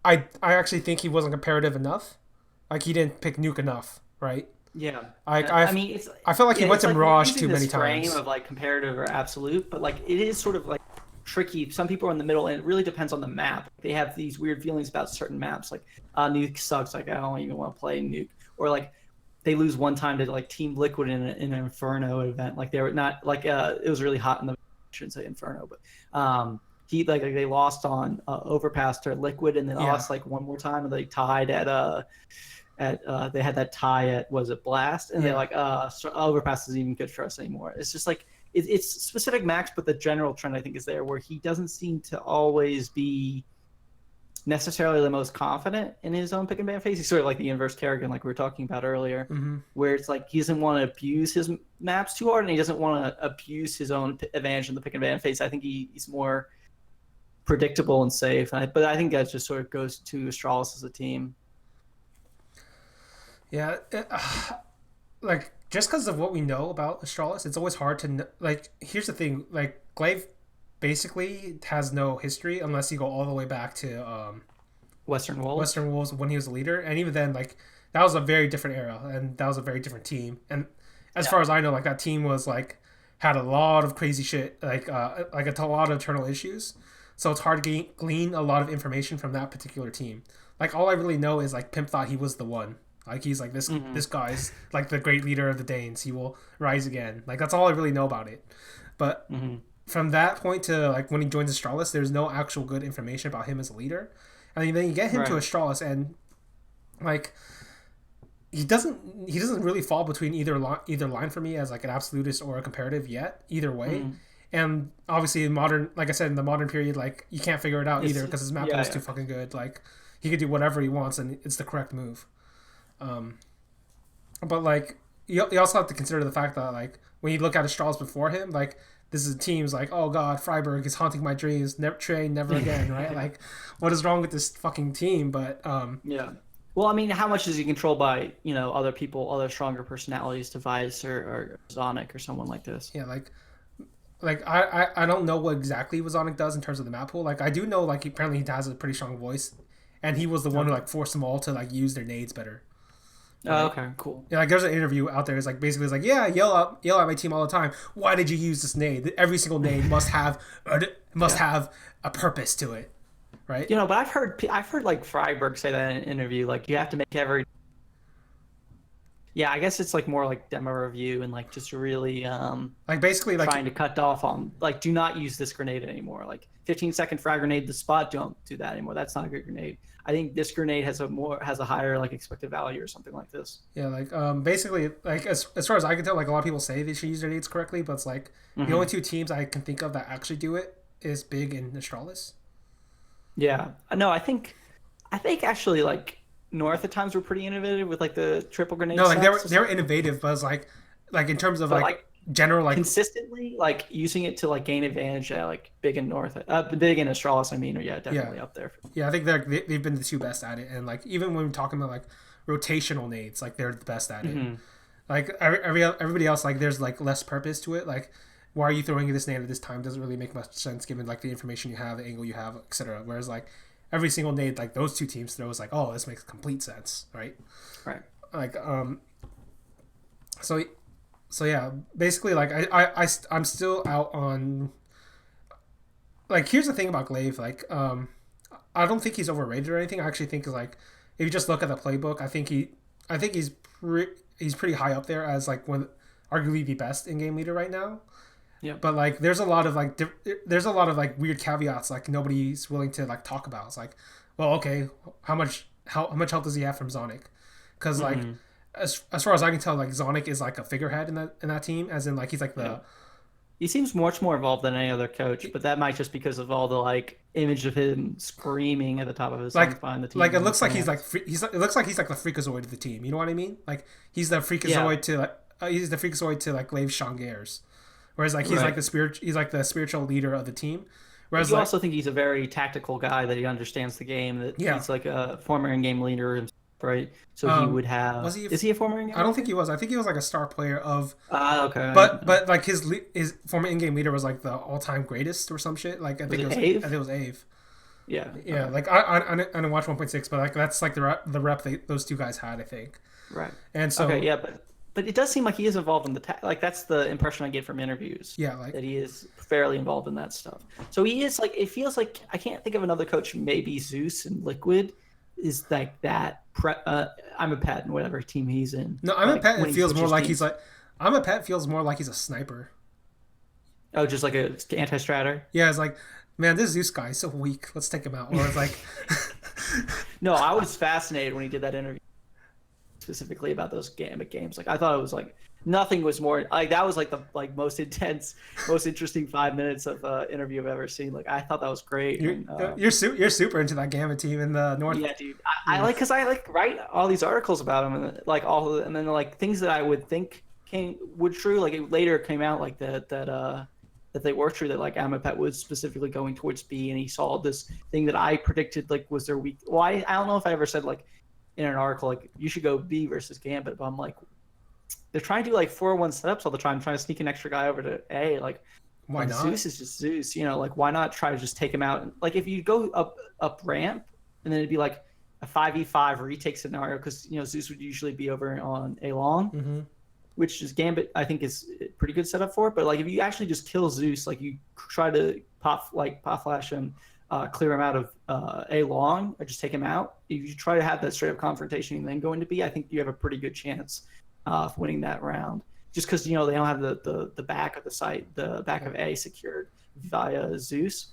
I actually think he wasn't comparative enough. Like he didn't pick Nuke enough, right? Yeah. Like I mean, I felt like he went it's to like we're Mirage using too many this frame times. of like comparative or absolute, but like it is sort of like tricky. Some people are in the middle, and it really depends on the map. They have these weird feelings about certain maps, like Nuke sucks. Like I don't even want to play Nuke, or like they lose one time to like Team Liquid in an Inferno event. Like they were not like it was really hot in the, I shouldn't say Inferno, but he like they lost on Overpass to Liquid, and then Yeah, lost like one more time, and they tied at they had that tie at was it Blast, and they're Yeah. like, Overpass isn't even good for us anymore. It's just like it's specific max, but the general trend I think is there where he doesn't seem to always be necessarily the most confident in his own pick and ban phase. He's sort of like the inverse Kerrigan, like we were talking about earlier, where it's like he doesn't want to abuse his maps too hard, and he doesn't want to abuse his own advantage in the pick and ban phase. I think he's more predictable and safe. But I think that just sort of goes to Astralis as a team. Yeah, like just because of what we know about Astralis, it's always hard to like. Here's the thing: like Glaive basically has no history unless you go all the way back to Western Wolves. Western Wolves when he was a leader, and even then, like that was a very different era, and that was a very different team. And as far as I know, like that team was like had a lot of crazy shit, like a lot of internal issues. So it's hard to glean a lot of information from that particular team. Like all I really know is like Pimp thought he was the one. Like he's like this guy's like the great leader of the Danes. He will rise again. Like that's all I really know about it. But from that point to like when he joins Astralis, there's no actual good information about him as a leader. And then you get him to Astralis, and like he doesn't really fall between either line for me as like an absolutist or a comparative yet. Either way. And obviously in modern, like I said, in the modern period, like you can't figure it out either because his map pool is too fucking good. Like he could do whatever he wants and it's the correct move. But like you also have to consider the fact that like when you look at Astralis before him, like this is teams like, oh god, Freiburg is haunting my dreams, never train, never again, right? Like what is wrong with this fucking team? But yeah. Well, I mean, how much is he controlled by, other people, other stronger personalities, Device or Zonic or someone like this? Yeah, like I don't know what exactly Zonic does in terms of the map pool. Like I do know like apparently he has a pretty strong voice, and he was the one who like forced them all to like use their nades better. Right? Oh, okay, cool. Yeah, like there's an interview out there. It's like basically it's like, yeah, yell at my team all the time. Why did you use this nade? Every single nade must have a purpose to it, right? But I've heard like Freiburg say that in an interview. Like you have to make every. Yeah, I guess it's like more like demo review and like just really like basically like trying to cut off on like do not use this grenade anymore. Like 15-second frag grenade the spot, don't do that anymore. That's not a good grenade. I think this grenade has a higher like expected value or something like this. Yeah, like basically like as far as I can tell, like a lot of people say they should use their nades correctly, but it's like the only two teams I can think of that actually do it is Big and Astralis. Yeah, no, I think actually like North at times were pretty innovative with like the triple grenade. No, like they were innovative, but it's like in terms of like general like consistently like using it to like gain advantage at like Big and North, Big and Astralis. I mean, are definitely up there. Yeah, I think they've been the two best at it, and like even when we're talking about like rotational nades, like they're the best at it. Like everybody else, like there's like less purpose to it. Like why are you throwing this nade at this time? Doesn't really make much sense given like the information you have, the angle you have, etc. Whereas like every single nade like those two teams throw is like, oh, this makes complete sense, right? Right. Like so yeah, basically like I'm still out on like here's the thing about Glaive, like I don't think he's overrated or anything. I actually think like if you just look at the playbook, I think he's pretty high up there as like arguably the best in-game leader right now. Yeah. But like there's a lot of like weird caveats like nobody's willing to like talk about. It's like, well, okay, how much help does he have from Zonic? Because like as far as I can tell, like Zonic is like a figurehead in that team, as in like he's like the. Yeah. He seems much more involved than any other coach, but that might just because of all the like image of him screaming at the top of his lungs behind the team. Like it looks like he's like it looks like he's like the freakazoid of the team. You know what I mean? Like he's the freakazoid to like he's the freakazoid to like Glaive Shangairs. Whereas like he's like the spiritual leader of the team. Whereas you also think he's a very tactical guy, that he understands the game, that he's like a former in-game leader himself, right? So he would have. Is he a former in-game? I don't think he was. I think he was like a star player of. Okay. But like his former in-game leader was like the all-time greatest or some shit. Like I think it was Ave. Yeah. Yeah. Okay. Like I didn't watch 1.6, but like that's like the rep those two guys had, I think. Right. And so. Okay. Yeah, but it does seem like he is involved in like that's the impression I get from interviews. Yeah, like that he is fairly involved in that stuff. So he is like, it feels like I can't think of another coach. Maybe Zeus and Liquid is like that. I'm a pet in whatever team he's in. No, I'm a pet. It feels more like he's like I'm a pet. Feels more like he's a sniper. Oh, just like a anti-stratter. Yeah, it's like, man, this Zeus guy is so weak. Let's take him out. Or it's like, no, I was fascinated when he did that interview. specifically about those Gambit games. Like I thought it was like nothing was more like that was like the like most intense, most interesting 5 minutes of interview I've ever seen. Like I thought that was great. You're And, you're super into that Gambit team in the North. yeah, dude. I like because I like write all these articles about them and like all and then like things that I would think would true. Like it later came out like that they were true that like Amapet was specifically going towards B and he saw this thing that I predicted like was their weak. Well, I don't know if I ever said like in an article like you should go B versus Gambit, but I'm like they're trying to do like 4-1 setups all the time, trying to sneak an extra guy over to A. Like Why not? Zeus is just Zeus, you know. Like why not try to just take him out? Like if you go up ramp, and then it'd be like a 5v5 retake scenario because you know Zeus would usually be over on A long. Mm-hmm. Which is Gambit, I think is a pretty good setup for it. But like if you actually just kill Zeus, like you try to pop flash him, clear him out of A long, or just take him out. If you try to have that straight up confrontation and then go into B, I think you have a pretty good chance of winning that round. Just because you know they don't have the back of the site, the back of A secured via Zeus.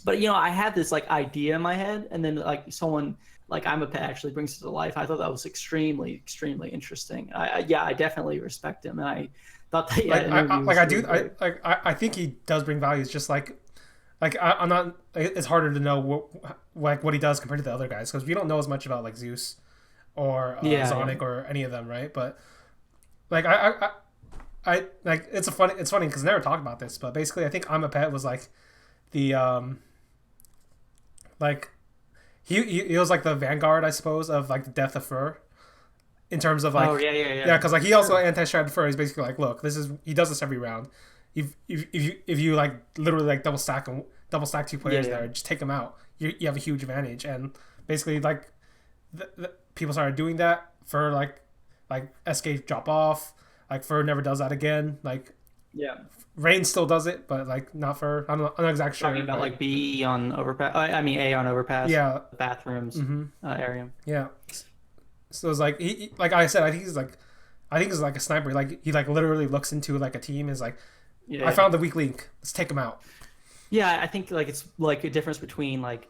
But you know I had this like idea in my head, and then like someone like I'm a pet actually brings it to life. I thought that was extremely, extremely interesting. I definitely respect him, and I thought that I think he does bring value. It's just I'm not. It's harder to know what he does compared to the other guys because we don't know as much about like Zeus or Sonic or any of them, right? But like I like it's funny because I never talked about this, but basically I think I'm a pet was like the like. He was like the vanguard, I suppose, of like the death of Fur, in terms of like because like he also anti-strat Fur. He's basically like, look, he does this every round. If you like literally like double stack two players there, just take them out. You have a huge advantage, and basically like the people started doing that. Fur like SK drop off. Like Fur never does that again. Like Rain still does it, but like not for I'm not exactly sure. Talking about like B on overpass. I mean A on overpass. Yeah, bathrooms area. Yeah, so it's like he like I said, I think he's like a sniper. Like he like literally looks into like a team and is like, I found the weak link. Let's take him out. Yeah, I think like it's like a difference between like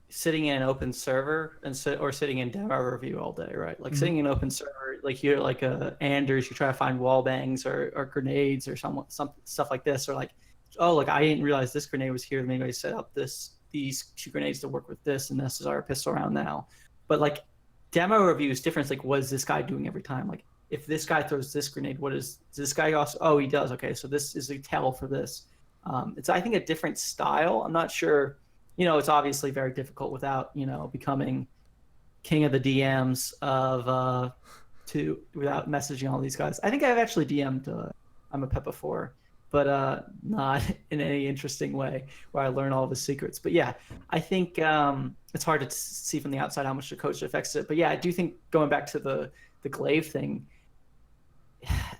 sitting in an open server or sitting in demo review all day, right? Like sitting in an open server, like you're like a Anders, you try to find wall bangs or grenades or some stuff like this, or like, oh, like I didn't realize this grenade was here. Maybe I set up these two grenades to work with this, and this is our pistol round now. But like demo review is different. It's like, what is this guy doing every time? Like if this guy throws this grenade, what is this guy also? Oh, he does. Okay, so this is a tell for this. It's I think a different style. I'm not sure. You know, it's obviously very difficult without, you know, becoming king of the DMs without messaging all these guys. I think I've actually DM'd I'm a pet before, but not in any interesting way where I learn all of his secrets. But yeah, I think it's hard to see from the outside how much the coach affects it. But yeah, I do think going back to the Glaive thing,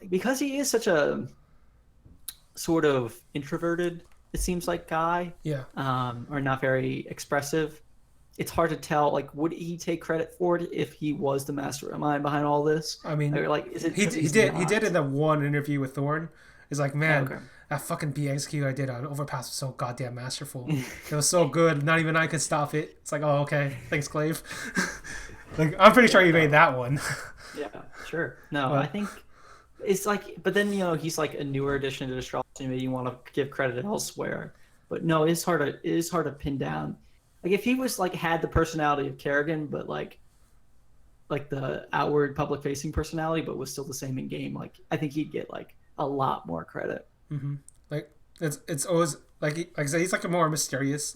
because he is such a sort of introverted, it seems like guy, or not very expressive. It's hard to tell. Like, would he take credit for it if he was the mastermind behind all this? I mean, or like, is it? He did in the one interview with Thorn. He's like, man, that fucking BXQ I did on Overpass was so goddamn masterful. It was so good. Not even I could stop it. It's like, oh, okay, thanks, Glaive. Like, I'm pretty sure he made that one. Yeah, sure. No, I think. It's like, but then, you know, he's like a newer addition to Astrology. Maybe you want to give credit elsewhere, but no, it is hard to pin down. Like if he was like had the personality of Kerrigan, but like the outward public facing personality, but was still the same in game. Like I think he'd get like a lot more credit. Mm-hmm. Like it's always like I said, he's like a more mysterious.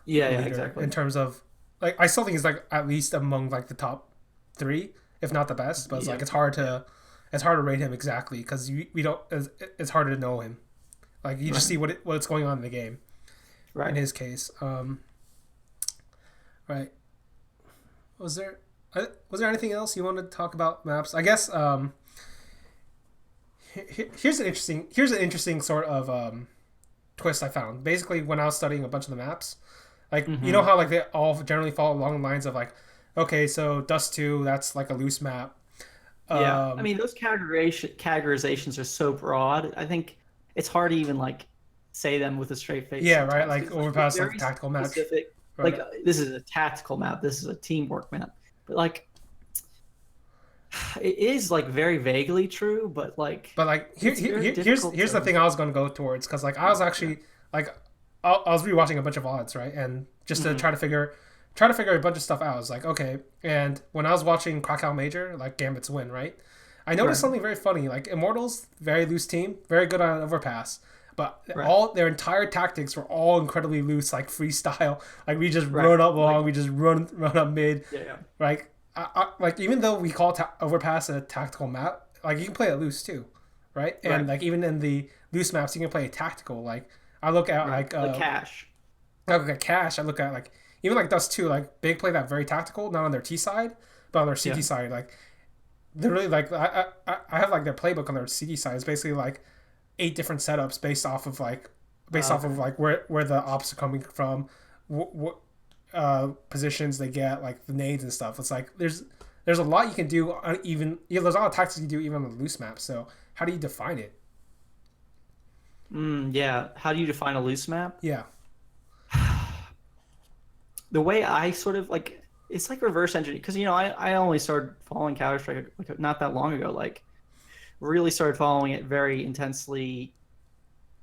Yeah, exactly. In terms of like, I still think he's like at least among like the top 3, if not the best. But it's like it's hard to rate him exactly because we don't. It's harder to know him. Like you just see what's going on in the game. Right. In his case, right. Was there anything else you wanted to talk about maps? I guess here's an interesting sort of twist I found. Basically, when I was studying a bunch of the maps, like you know how like they all generally follow along the lines of like, okay, so Dust 2, that's like a loose map. Yeah, I mean those categorizations are so broad. I think it's hard to even like say them with a straight face. Yeah, right. Like Overpass, like tactical map. Specific, right. Like this is a tactical map. This is a teamwork map. But like, It is like very vaguely true, but like But like it's very difficult here's the to. thing I was gonna go towards, because like I was Yeah. actually like I was rewatching a bunch of odds, right, and just to Hmm. try to figure a bunch of stuff out. I was like, okay, and when I was watching Krakow Major, like Gambit's win, right, I noticed Right. something very funny. Like Immortals, very loose team, very good on overpass, but Right. all their entire tactics were all incredibly loose, like freestyle. Like we just Right. run up long, Like we just run up mid, yeah. Yeah. like like even though we call overpass a tactical map, like you can play it loose too, right? And Right. like even in the loose maps, you can play it tactical. Like I look at Right. Like cash. I look at Cash. I look at like even like Dust 2. Like Big play that very tactical, not on their T side, but on their Yeah. CT side. Like literally, like I have like their playbook on their CT side. It's basically like 8 different setups based off Okay. of like where the ops are coming from, what positions they get, like the nades and stuff. It's like there's a lot you can do on even there's a lot of tactics you can do even on the loose map. So how do you define it? Yeah. How do you define a loose map? Yeah. The way I sort of like it's like reverse engineering because I only started following Counter Strike like not that long ago. Like really started following it very intensely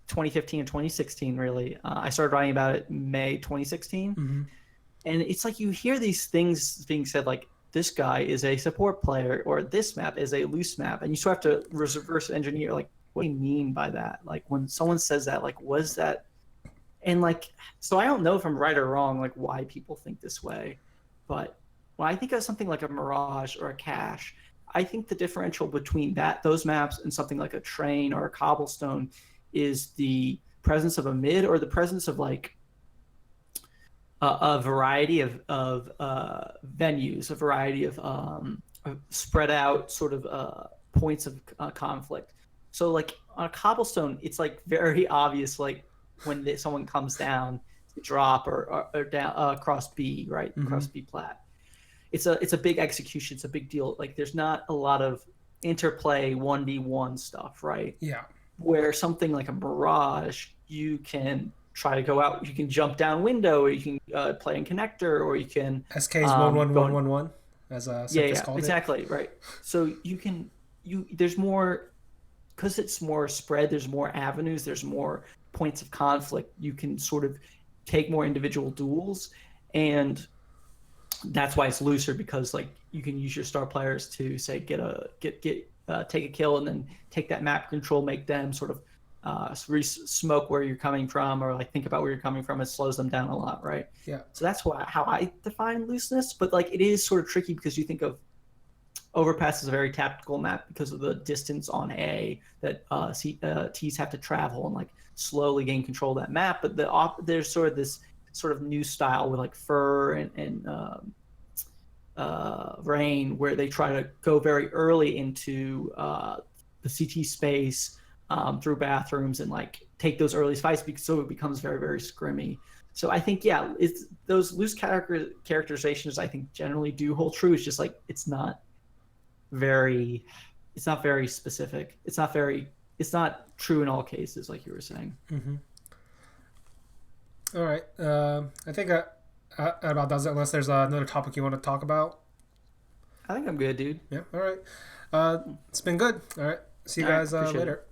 2015 and 2016 really. I started writing about it May 2016, Mm-hmm. and it's like you hear these things being said like this guy is a support player or this map is a loose map, and you sort of have to reverse engineer like what do you mean by that? Like when someone says that, like was that and like so I don't know if I'm right or wrong like why people think this way, but when I think of something like a Mirage or a Cache, I think the differential between those maps and something like a Train or a Cobblestone is the presence of a mid or the presence of like a variety of venues, a variety of spread out sort of points of conflict. So like on a Cobblestone, it's like very obvious like when someone comes down to drop or down across B, right, Mm-hmm. across B plat. It's a big execution. It's a big deal. Like there's not a lot of interplay 1v1 stuff, right? Yeah. Where something like a Mirage, you can try to go out, you can jump down window, or you can play in connector, or you can SK's one one go one in. one one, as Yeah, Circus yeah, called it. exactly, right. So there's more because it's more spread. There's more avenues. There's more points of conflict. You can sort of take more individual duels, and that's why it's looser because like you can use your star players to say take a kill and then take that map control, make them sort of smoke where you're coming from or like think about where you're coming from. It slows them down a lot, right? Yeah. So that's how I define looseness. But like it is sort of tricky because you think of Overpass is a very tactical map because of the distance on A that T's have to travel and like slowly gain control of that map. But there's sort of this sort of new style with like Fur and Rain where they try to go very early into the CT space through bathrooms and like take those early fights because so it becomes very very scrimmy. So I think yeah, it's those loose characterizations I think generally do hold true. It's just like very it's not very specific. It's not true in all cases, like you were saying. Mm-hmm. All right. I think that about does it. Unless there's another topic you want to talk about. I think I'm good, dude. Yeah. All right. It's been good. All right. See you All right, guys appreciate it. later.